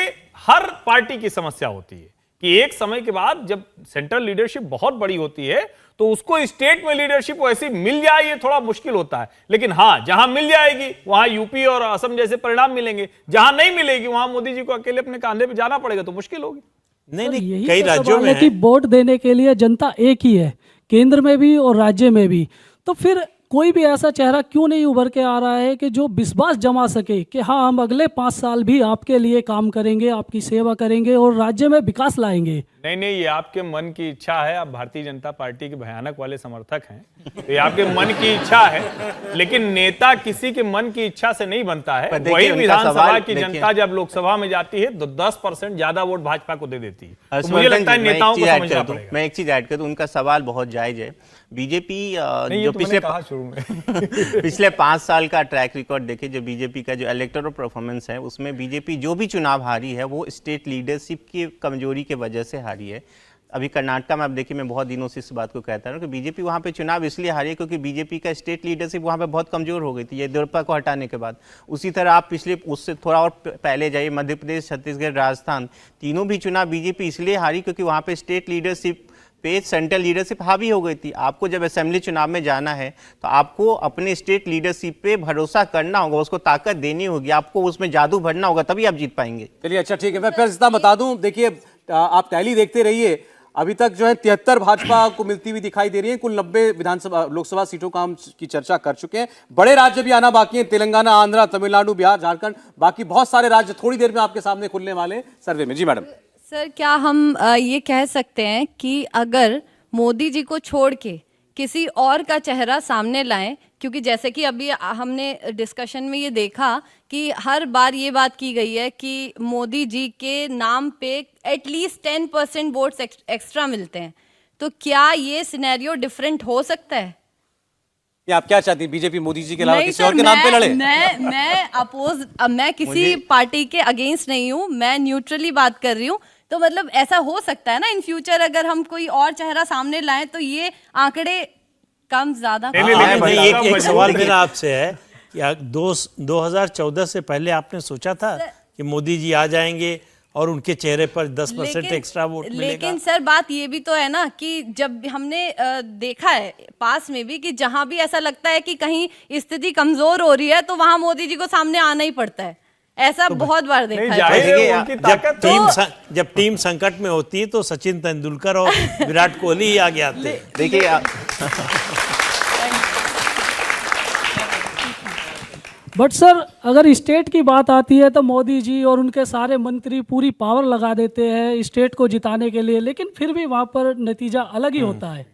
हर पार्टी की समस्या होती है कि एक समय के बाद जब सेंट्रल लीडरशिप बहुत बड़ी होती है तो उसको स्टेट में लीडरशिप वैसी मिल जाए, ये थोड़ा मुश्किल होता है। लेकिन हाँ, जहां मिल जाएगी वहां यूपी और असम जैसे परिणाम मिलेंगे, जहां नहीं मिलेगी वहां मोदी जी को अकेले अपने कांधे पे जाना पड़ेगा, तो मुश्किल होगी। नहीं, कई राज्यों में कि वोट देने के लिए जनता एक ही है, केंद्र में भी और राज्य में भी, तो फिर कोई भी ऐसा चेहरा क्यों नहीं उभर के आ रहा है कि जो विश्वास जमा सके कि हाँ, हम अगले 5 साल भी आपके लिए काम करेंगे, आपकी सेवा करेंगे और राज्य में विकास लाएंगे? नहीं, ये आपके मन की इच्छा है। आप भारतीय जनता पार्टी के भयानक वाले समर्थक हैं, तो ये आपके मन की इच्छा है, लेकिन नेता किसी के मन की इच्छा से नहीं बनता है। वही विधानसभा की जनता जब लोकसभा में जाती है तो 10% ज्यादा वोट भाजपा को दे देती है। तो मुझे लगता है नेताओं को समझना पड़ेगा। मैं एक चीज ऐड कर दूं, उनका सवाल बहुत जायज है। बीजेपी जो पिछले 5 साल का ट्रैक रिकॉर्ड देखे, जो बीजेपी का जो इलेक्टोरल परफॉर्मेंस है, उसमें बीजेपी जो भी चुनाव हारी है वो स्टेट लीडरशिप की कमजोरी की वजह से हारी है। अभी कर्नाटक में आप देखिए, मैं बहुत दिनों से इस बात को कहता हूं कि बीजेपी वहां पे चुनाव इसलिए हारी है क्योंकि बीजेपी का स्टेट लीडरशिप वहां पे बहुत कमजोर हो गई थी येदियुरप्पा को हटाने के बाद। उसी तरह आप पिछले उससे थोड़ा और पहले जाइए, मध्य प्रदेश, छत्तीसगढ़, राजस्थान, तीनों भी चुनाव बीजेपी इसलिए हारी क्योंकि वहां पे स्टेट लीडरशिप पे सेंट्रल लीडरशिप हावी हो गई थी। आपको जब असेंबली चुनाव में जाना है तो आपको अपने स्टेट लीडरशिप पे भरोसा करना होगा, उसको ताकत देनी होगी, आपको उसमें जादू भरना होगा, तभी आप जीत पाएंगे। चलिए, अच्छा ठीक है, मैं फिर इतना बता दूं, देखिए आप टैली देखते रहिए, अभी तक जो है 73 भाजपा को मिलती हुई दिखाई दे रही है। कुल 90 विधानसभा लोकसभा सीटों का हम की चर्चा कर चुके हैं। बड़े राज्य भी आना बाकी हैं, तेलंगाना, आंध्र, तमिलनाडु, बिहार, झारखंड, बाकी बहुत सारे राज्य थोड़ी देर में आपके सामने खुलने वाले सर्वे में। जी मैडम। सर, क्या हम ये कह सकते हैं कि अगर मोदी जी को छोड़ के किसी और का चेहरा सामने लाएं, क्योंकि जैसे कि अभी हमने डिस्कशन में ये देखा कि हर बार ये बात की गई है कि मोदी जी के नाम पे एटलीस्ट 10% वोट्स एक्स्ट्रा मिलते हैं, तो क्या ये सिनेरियो डिफरेंट हो सकता है? आप क्या चाहती हैं, बीजेपी मोदी जी के अलावा किसी और के नाम पे लड़े? मैं किसी पार्टी के अगेंस्ट नहीं हूँ, मैं न्यूट्रली बात कर रही हूँ। तो मतलब ऐसा हो सकता है ना इन फ्यूचर, अगर हम कोई और चेहरा सामने लाएं तो ये आंकड़े कम ज्यादा। एक सवाल मेरा आपसे है कि 2014 से पहले आपने सोचा था कि मोदी जी आ जाएंगे और उनके चेहरे पर 10% लेकिन- एक्स्ट्रा वोट मिलेगा। लेकिन सर बात ये भी तो है ना कि जब हमने देखा है पास में भी कि जहां भी ऐसा लगता है कि कहीं स्थिति कमजोर हो रही है तो वहां मोदी जी को सामने आना ही पड़ता है। ऐसा बहुत बार देखा नहीं, है। जाहिर है देखिए, उनकी जब ताकत जब टीम संकट में होती है तो सचिन तेंदुलकर और विराट कोहली ही आगे आते हैं। देखिए बट सर अगर स्टेट की बात आती है तो मोदी जी और उनके सारे मंत्री पूरी पावर लगा देते हैं स्टेट को जिताने के लिए, लेकिन फिर भी वहाँ पर नतीजा अलग ही होता है।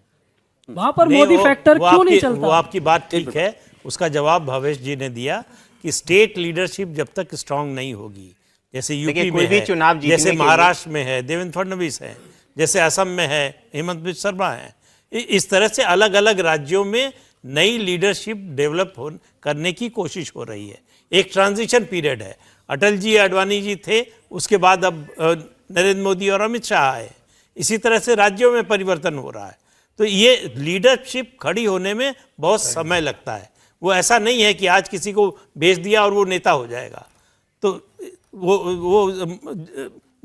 वहाँ पर नहीं, मोदी वो- फैक्टर वो क्यों नहीं आपकी- चलता? वो आपकी बात ठीक है, उसका जवाब भवेश जी ने दिया कि स्टेट लीडरशिप जब तक स्ट्रांग नहीं होगी, जैसे यूपी देखिए, में कोई भी है, चुनाव जीतने जैसे के लिए- महाराष्ट्र में है देवेंद्र फडणवीस है, जैसे असम में है हेमंत बिस्वा शर्मा है, इस तरह से अलग अलग राज्यों में नई लीडरशिप डेवलप करने की कोशिश हो रही है। एक ट्रांजिशन पीरियड है। अटल जी आडवाणी जी थे, उसके बाद अब नरेंद्र मोदी और अमित शाह आए। इसी तरह से राज्यों में परिवर्तन हो रहा है। तो ये लीडरशिप खड़ी होने में बहुत समय लगता है। वो ऐसा नहीं है कि आज किसी को भेज दिया और वो नेता हो जाएगा। तो वो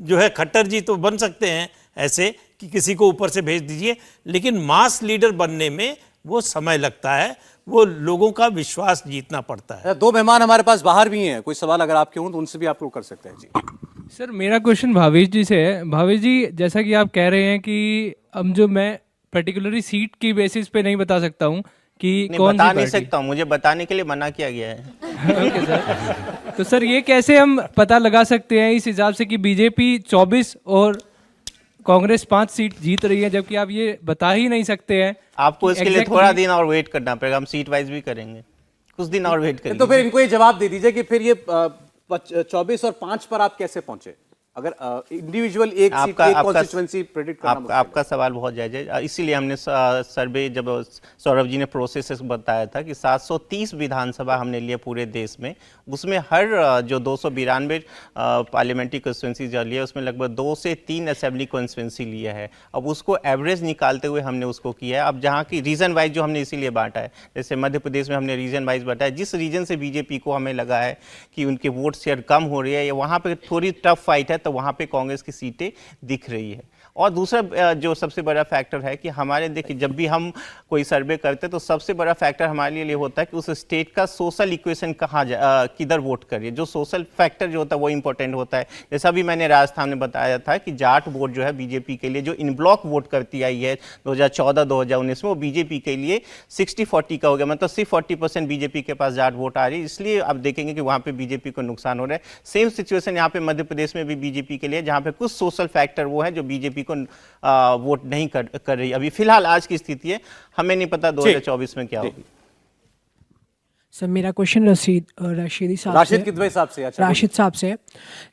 जो है खट्टर जी तो बन सकते हैं ऐसे कि किसी को ऊपर से भेज दीजिए, लेकिन मास लीडर बनने में वो समय लगता है, वो लोगों का विश्वास जीतना पड़ता है। दो मेहमान हमारे पास बाहर भी हैं, कोई सवाल अगर आपके हों तो उनसे भी आप लोग कर सकते हैं जी। सर मेरा क्वेश्चन भावेश जी से है। भावेश जी, जैसा कि आप कह रहे हैं कि हम जो मैं पर्टिकुलरली सीट की बेसिस पे नहीं बता सकता हूँ कि नहीं, कौन बता सी नहीं पार्टी। सकता हूँ, मुझे बताने के लिए मना किया गया है। Okay sir. तो सर ये कैसे हम पता लगा सकते हैं इस हिसाब से कि बीजेपी 24 और कांग्रेस 5 सीट जीत रही है, जबकि आप ये बता ही नहीं सकते हैं? आपको इसके लिए exactly- थोड़ा दिन और वेट करना पड़ेगा, हम सीट वाइज भी करेंगे, कुछ दिन और वेट करेंगे। तो फिर इनको ये जवाब दे दीजिए कि फिर ये 24 और 5 पर आप कैसे पहुंचे, अगर इंडिविजुअल एक सीट एक कॉन्स्टिट्यूएंसी प्रेडिक्ट करना आपका सवाल बहुत जायज है। इसीलिए हमने सर्वे जब सौरभ जी ने प्रोसेस बताया था कि 730 विधानसभा हमने लिए पूरे देश में, उसमें हर जो 292 पार्लियामेंट्री कॉन्स्टिट्यूंसी जो लिया उसमें लगभग 2 से 3 असेंबली कॉन्स्टिट्यूंसी लिया है। अब उसको एवरेज निकालते हुए हमने उसको किया है। अब जहाँ की रीजन वाइज जो हमने इसीलिए बांटा है, जैसे मध्य प्रदेश में हमने रीजन वाइज बांटा है, जिस रीजन से बीजेपी को हमें लगा है कि उनके वोट शेयर कम हो रही है या वहाँ पर थोड़ी टफ फाइट है, तो वहाँ पे कांग्रेस की सीटें दिख रही है। और दूसरा जो सबसे बड़ा फैक्टर है कि हमारे देखिए जब भी हम कोई सर्वे करते हैं तो सबसे बड़ा फैक्टर हमारे लिए होता है कि उस स्टेट का सोशल इक्वेशन किधर वोट करिए। जो सोशल फैक्टर जो होता है वो इंपॉर्टेंट होता है। जैसा भी मैंने राजस्थान में बताया था कि जाट वोट जो है बीजेपी के लिए जो इन ब्लॉक वोट करती आई है 2014-2019 में, वो बीजेपी के लिए 60-40 का हो गया, मतलब सिर्फ 40% बीजेपी के पास जाट वोट आ रही है। इसलिए आप देखेंगे कि वहाँ पे बीजेपी को नुकसान हो रहा है। सेम सिचुएशन यहाँ पे मध्य प्रदेश में भी बीजेपी के लिए, जहाँ पे कुछ सोशल फैक्टर वो है जो बीजेपी को वोट नहीं कर रही। अभी फिलहाल आज की स्थिति है, हमें नहीं पता 2024 में क्या होगी। सर मेरा क्वेश्चन राशिद साहब से राशिद साहब से।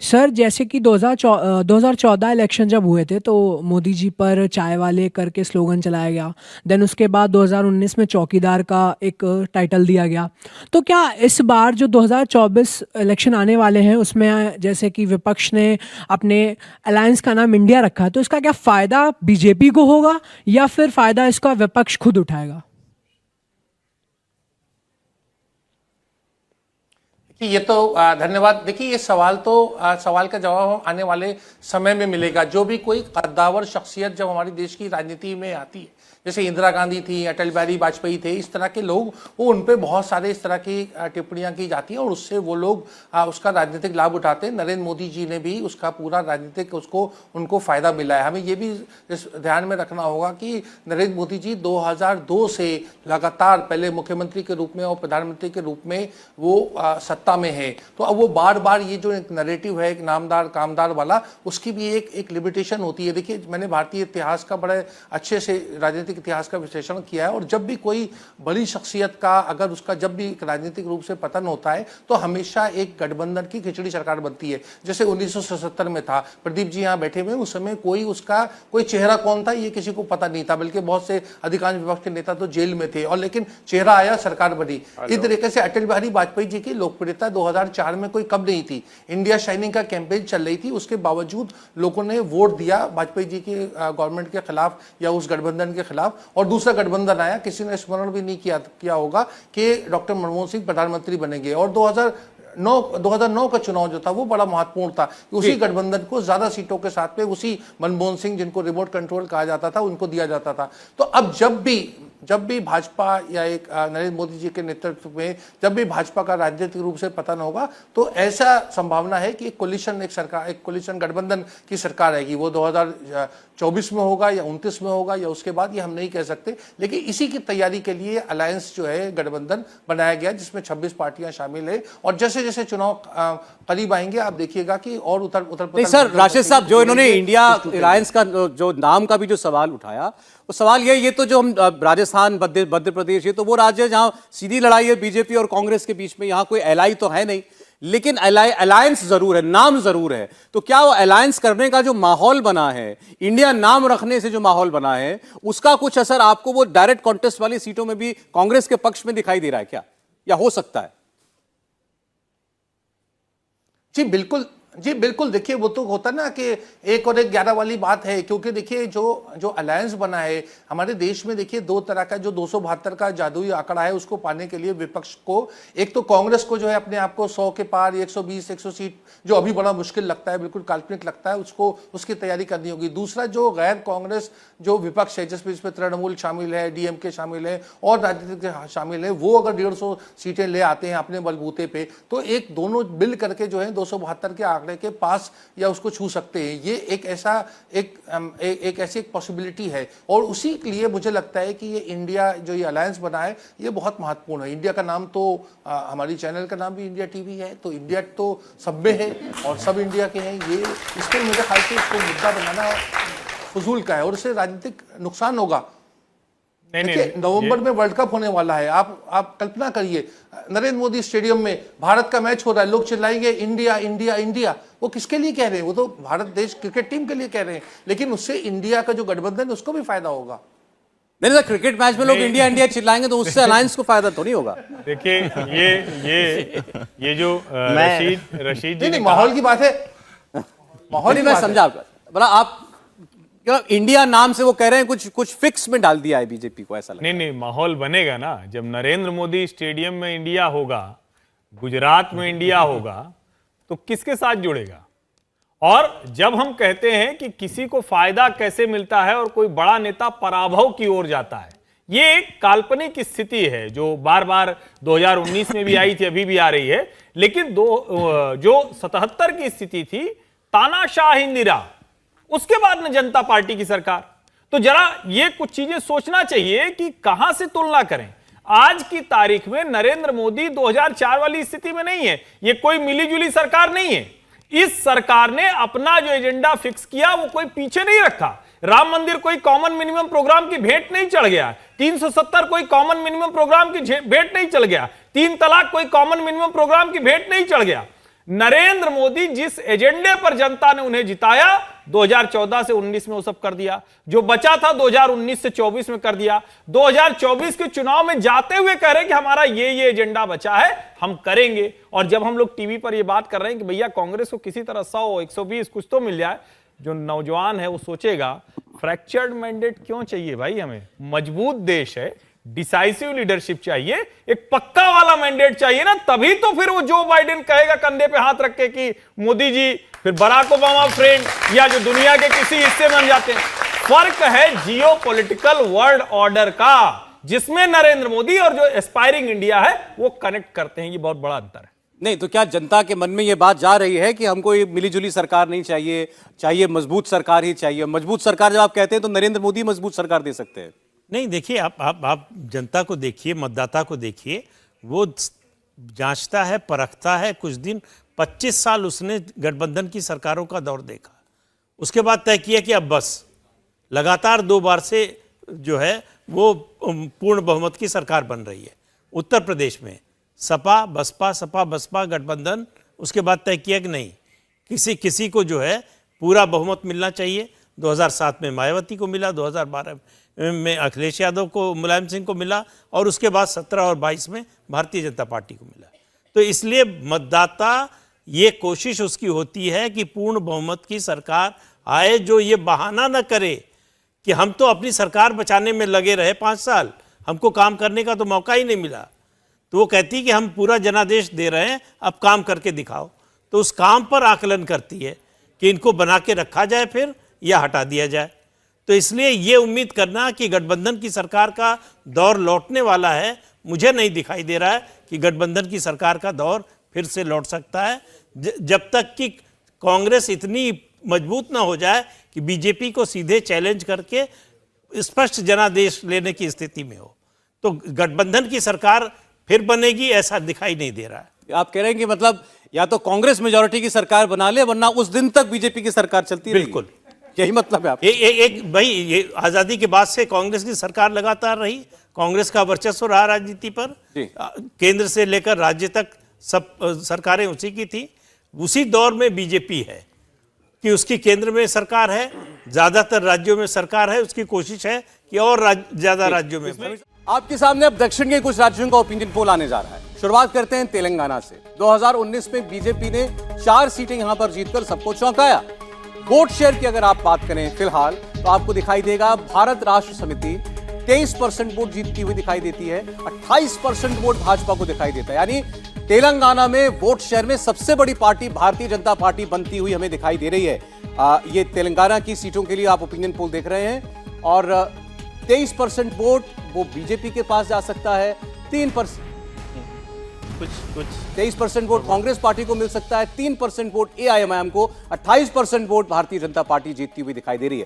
सर जैसे कि 2014 इलेक्शन जब हुए थे तो मोदी जी पर चाय वाले करके स्लोगन चलाया गया, देन उसके बाद 2019 में चौकीदार का एक टाइटल दिया गया। तो क्या इस बार जो 2024 इलेक्शन आने वाले हैं उसमें जैसे कि विपक्ष ने अपने अलायंस का नाम इंडिया रखा है, तो इसका क्या फ़ायदा बीजेपी को होगा या फिर फ़ायदा इसका विपक्ष खुद उठाएगा? ये तो धन्यवाद। देखिए ये सवाल का जवाब आने वाले समय में मिलेगा। जो भी कोई कद्दावर शख्सियत जब हमारे देश की राजनीति में आती है, जैसे इंदिरा गांधी थी, अटल बिहारी वाजपेयी थे, इस तरह के लोग, वो उन पे बहुत सारे इस तरह की टिप्पणियां की जाती हैं और उससे वो लोग उसका राजनीतिक लाभ उठाते हैं। नरेंद्र मोदी जी ने भी उसका पूरा राजनीतिक उनको फायदा मिला है। हमें ये भी ध्यान में रखना होगा कि नरेंद्र मोदी जी 2002 से लगातार पहले मुख्यमंत्री के रूप में और प्रधानमंत्री के रूप में वो सत्ता में है। तो अब वो बार बार ये जो एक नैरेटिव है एक नामदार कामदार वाला, उसकी भी एक लिमिटेशन होती है। देखिए मैंने भारतीय इतिहास का बड़े अच्छे से राजनीतिक इतिहास का विश्लेषण किया है और जब भी कोई बड़ी शख्सियत का अगर उसका जब भी राजनीतिक रूप से पतन होता है तो हमेशा एक गठबंधन की खिचड़ी सरकार बनती है। जैसे 1977 में था, प्रदीप जी यहाँ बैठे हुए, उस समय कोई चेहरा कौन था ये किसी को पता नहीं था, बल्कि बहुत से अधिकांश विपक्ष के नेता तो जेल में थे और लेकिन चेहरा आया, सरकार बनी। इस तरीके से अटल बिहारी वाजपेयी जी की लोकप्रियता 2004 में कोई कम नहीं थी। इंडिया शाइनिंग का कैंपेन चल रही थी, उसके बावजूद लोगों ने वोट दिया वाजपेयी जी की गवर्नमेंट के खिलाफ या उस गठबंधन के खिलाफ, और दूसरा गठबंधन आया। किसी ने स्मरण भी नहीं किया होगा कि डॉक्टर मनमोहन सिंह प्रधानमंत्री बनेंगे और 2009 का चुनाव जो था वो बड़ा महत्वपूर्ण था। उसी गठबंधन को ज्यादा सीटों के साथ में उसी मनमोहन सिंह, जिनको रिमोट कंट्रोल कहा जाता था, उनको दिया जाता था। तो अब जब भी भाजपा या एक नरेंद्र मोदी जी के नेतृत्व में जब भी भाजपा का राजनीतिक रूप से पतन होगा, तो ऐसा संभावना है कि एक कोलिशन गठबंधन की सरकार आएगी। वो 2024 में होगा या 29 में होगा या उसके बाद, ये हम नहीं कह सकते। लेकिन इसी की तैयारी के लिए अलायंस जो है, गठबंधन बनाया गया, जिसमें 26 पार्टियां शामिल है। और जैसे जैसे चुनाव करीब आएंगे, आप देखिएगा कि और उतर सर राशिद साहब, जो इन्होंने इंडिया अलायंस का जो नाम का भी जो सवाल उठाया, वो सवाल ये तो जो हम राजस्थान, मध्य प्रदेश, ये तो वो राज्य है जहां सीधी लड़ाई है बीजेपी और कांग्रेस के बीच में। यहां कोई एलाई तो है नहीं, लेकिन अलायंस जरूर है, नाम जरूर है। तो क्या वो अलायंस करने का जो माहौल बना है, इंडिया नाम रखने से जो माहौल बना है, उसका कुछ असर आपको वो डायरेक्ट कॉन्टेस्ट वाली सीटों में भी कांग्रेस के पक्ष में दिखाई दे रहा है क्या, या हो सकता है? जी बिल्कुल। देखिए, वो तो होता ना कि 1 और 1 11 वाली बात है, क्योंकि देखिए जो अलायंस बना है हमारे देश में, देखिए 2 तरह का, जो 272 का जादुई आंकड़ा है, उसको पाने के लिए विपक्ष को, एक तो कांग्रेस को जो है अपने आप को 100 के पार, 120 100 सीट, जो अभी बड़ा मुश्किल लगता है, बिल्कुल काल्पनिक लगता है, उसको उसकी तैयारी करनी होगी। दूसरा, जो गैर कांग्रेस जो विपक्ष है, जिसमें तृणमूल शामिल है, डीएमके शामिल है और राजनीतिक शामिल है, वो अगर 150 सीटें ले आते हैं अपने बलबूते पे, तो एक दोनों मिल करके जो है 272 के आंकड़े के पास या उसको छू सकते हैं। ये एक ऐसी पॉसिबिलिटी है। और उसी के लिए मुझे लगता है कि ये इंडिया जो ये अलायंस बना है, ये बहुत महत्वपूर्ण है। इंडिया का नाम तो हमारी चैनल का नाम भी इंडिया टीवी है, तो इंडिया तो सब में है और सब इंडिया के हैं। ये इसके मेरे ख्याल से इसको मुद्दा बनाना फजूल का है और इससे राजनीतिक नुकसान होगा। नवंबर में वर्ल्ड कप होने वाला है। आप कल्पना करिए, नरेंद्र मोदी स्टेडियम में भारत का मैच हो रहा है, लोग चिल्लाएंगे इंडिया इंडिया इंडिया। वो किसके लिए कह रहे हैं? वो तो भारत देश क्रिकेट टीम के लिए कह रहे हैं, लेकिन उससे इंडिया का जो गठबंधन है उसको भी फायदा होगा। नहीं सर, क्रिकेट मैच में लोग इंडिया इंडिया चिल्लाएंगे तो उससे अलायंस को फायदा तो नहीं होगा। देखिए, ये जो रशीद जी, माहौल की बात है, माहौल की मैं बात समझा बोला आप इंडिया नाम से वो कह रहे हैं कुछ फिक्स में डाल दिया है बीजेपी को, ऐसा लगता है। नहीं, माहौल बनेगा ना जब नरेंद्र मोदी स्टेडियम में इंडिया होगा, गुजरात में इंडिया होगा, तो किसके साथ जुड़ेगा? और जब हम कहते हैं कि किसी को फायदा कैसे मिलता है और कोई बड़ा नेता पराभव की ओर जाता है, ये एक काल्पनिक स्थिति है जो बार बार 2019 में भी आई थी, अभी भी आ रही है। लेकिन जो 77 की स्थिति थी, तानाशाह इंदिरा, उसके बाद में जनता पार्टी की सरकार, तो जरा ये कुछ चीजें सोचना चाहिए कि कहां से तुलना करें। आज की तारीख में नरेंद्र मोदी 2004 वाली स्थिति में नहीं है। ये कोई मिलीजुली सरकार नहीं है। इस सरकार ने अपना जो एजेंडा फिक्स किया वो कोई पीछे नहीं रखा। राम मंदिर कोई कॉमन मिनिमम प्रोग्राम की भेंट नहीं चढ़ गया, 370 कोई कॉमन मिनिमम प्रोग्राम की भेंट नहीं चढ़ गया, 3 तलाक कोई कॉमन मिनिमम प्रोग्राम की भेंट नहीं चढ़ गया। नरेंद्र मोदी जिस एजेंडे पर जनता ने उन्हें जिताया, 2014 से 19 में वो सब कर दिया। जो बचा था 2019 से 24 में कर दिया। 2024 के चुनाव में जाते हुए कह रहे हैं कि हमारा ये एजेंडा बचा है, हम करेंगे। और जब हम लोग टीवी पर ये बात कर रहे हैं कि भैया कांग्रेस को किसी तरह 100 120 कुछ तो मिल जाए, जो नौजवान है वो सोचेगा फ्रैक्चर्ड मैंडेट क्यों चाहिए भाई? हमें मजबूत देश है, डिसाइसिव लीडरशिप चाहिए, एक पक्का वाला मैंडेट चाहिए ना, तभी तो फिर वो जो बाइडेन कहेगा कंधे पे हाथ रख के कि मोदी जी, फिर बराक ओबामा फ्रेंड, या जो दुनिया के किसी हिस्से में जाते हैं। फर्क है जियोपॉलिटिकल वर्ल्ड ऑर्डर का, जिसमें नरेंद्र मोदी और जो एस्पायरिंग इंडिया है वो कनेक्ट करते हैं। ये बहुत बड़ा अंतर है। नहीं तो क्या जनता के मन में ये बात जा रही है कि हमको ये मिलीजुली सरकार नहीं चाहिए, चाहिए मजबूत सरकार ही चाहिए? मजबूत सरकार जब आप कहते हैं तो नरेंद्र मोदी मजबूत सरकार दे सकते हैं। नहीं, देखिए, आप जनता को देखिए, मतदाता को देखिए, वो जांचता है, परखता है। कुछ दिन 25 साल उसने गठबंधन की सरकारों का दौर देखा, उसके बाद तय किया कि अब बस, लगातार 2 बार से जो है वो पूर्ण बहुमत की सरकार बन रही है उत्तर प्रदेश में, सपा बसपा गठबंधन। उसके बाद तय किया कि नहीं, किसी को जो है पूरा बहुमत मिलना चाहिए। 2007 में मायावती को मिला, 2012 में अखिलेश यादव को, मुलायम सिंह को मिला, और उसके बाद 17 और 22 में भारतीय जनता पार्टी को मिला। तो इसलिए मतदाता, ये कोशिश उसकी होती है कि पूर्ण बहुमत की सरकार आए, जो ये बहाना न करे कि हम तो अपनी सरकार बचाने में लगे रहे 5 साल, हमको काम करने का तो मौका ही नहीं मिला। तो वो कहती है कि हम पूरा जनादेश दे रहे हैं, अब काम करके दिखाओ। तो उस काम पर आकलन करती है कि इनको बना के रखा जाए फिर या हटा दिया जाए। तो इसलिए ये उम्मीद करना कि गठबंधन की सरकार का दौर लौटने वाला है, मुझे नहीं दिखाई दे रहा है कि गठबंधन की सरकार का दौर फिर से लौट सकता है, जब तक कि कांग्रेस इतनी मजबूत ना हो जाए कि बीजेपी को सीधे चैलेंज करके स्पष्ट जनादेश लेने की स्थिति में हो। तो गठबंधन की सरकार फिर बनेगी ऐसा दिखाई नहीं दे रहा है। आप कह रहे हैं कि मतलब या तो कांग्रेस मेजॉरिटी की सरकार बना ले, वरना उस दिन तक बीजेपी की सरकार चलती रहेगी। बिल्कुल यही मतलब है आप। एक भाई, ये आजादी के बाद से कांग्रेस की सरकार लगातार रही, कांग्रेस का वर्चस्व रहा राजनीति पर, केंद्र से लेकर राज्य तक सब सरकारें उसी की थी। उसी दौर में बीजेपी है कि उसकी केंद्र में सरकार है, ज्यादातर राज्यों में सरकार है, उसकी कोशिश है कि और ज्यादा राज्यों में। आपके सामने अब दक्षिण के कुछ राज्यों का ओपिनियन पोल आने जा रहा है। शुरुआत करते हैं तेलंगाना से। 2019 में बीजेपी ने 4 सीटें यहां पर जीतकर सबको चौंकाया। वोट शेयर की अगर आप बात करें फिलहाल, तो आपको दिखाई देगा भारत राष्ट्र समिति 23% वोट जीतती हुई दिखाई देती है, 28% वोट भाजपा को दिखाई देता है। यानी तेलंगाना में वोट शेयर में सबसे बड़ी पार्टी भारतीय जनता पार्टी बनती हुई हमें दिखाई दे रही है। ये तेलंगाना की सीटों के लिए आप ओपिनियन पोल देख रहे हैं, और 23% वोट वो बीजेपी के पास जा सकता है, 3% 23% वोट कांग्रेस पार्टी को मिल सकता है, 3% वोट एआईएमआईएम को, 28% वोट भारतीय जनता पार्टी जीतती हुई दिखाई दे रही है।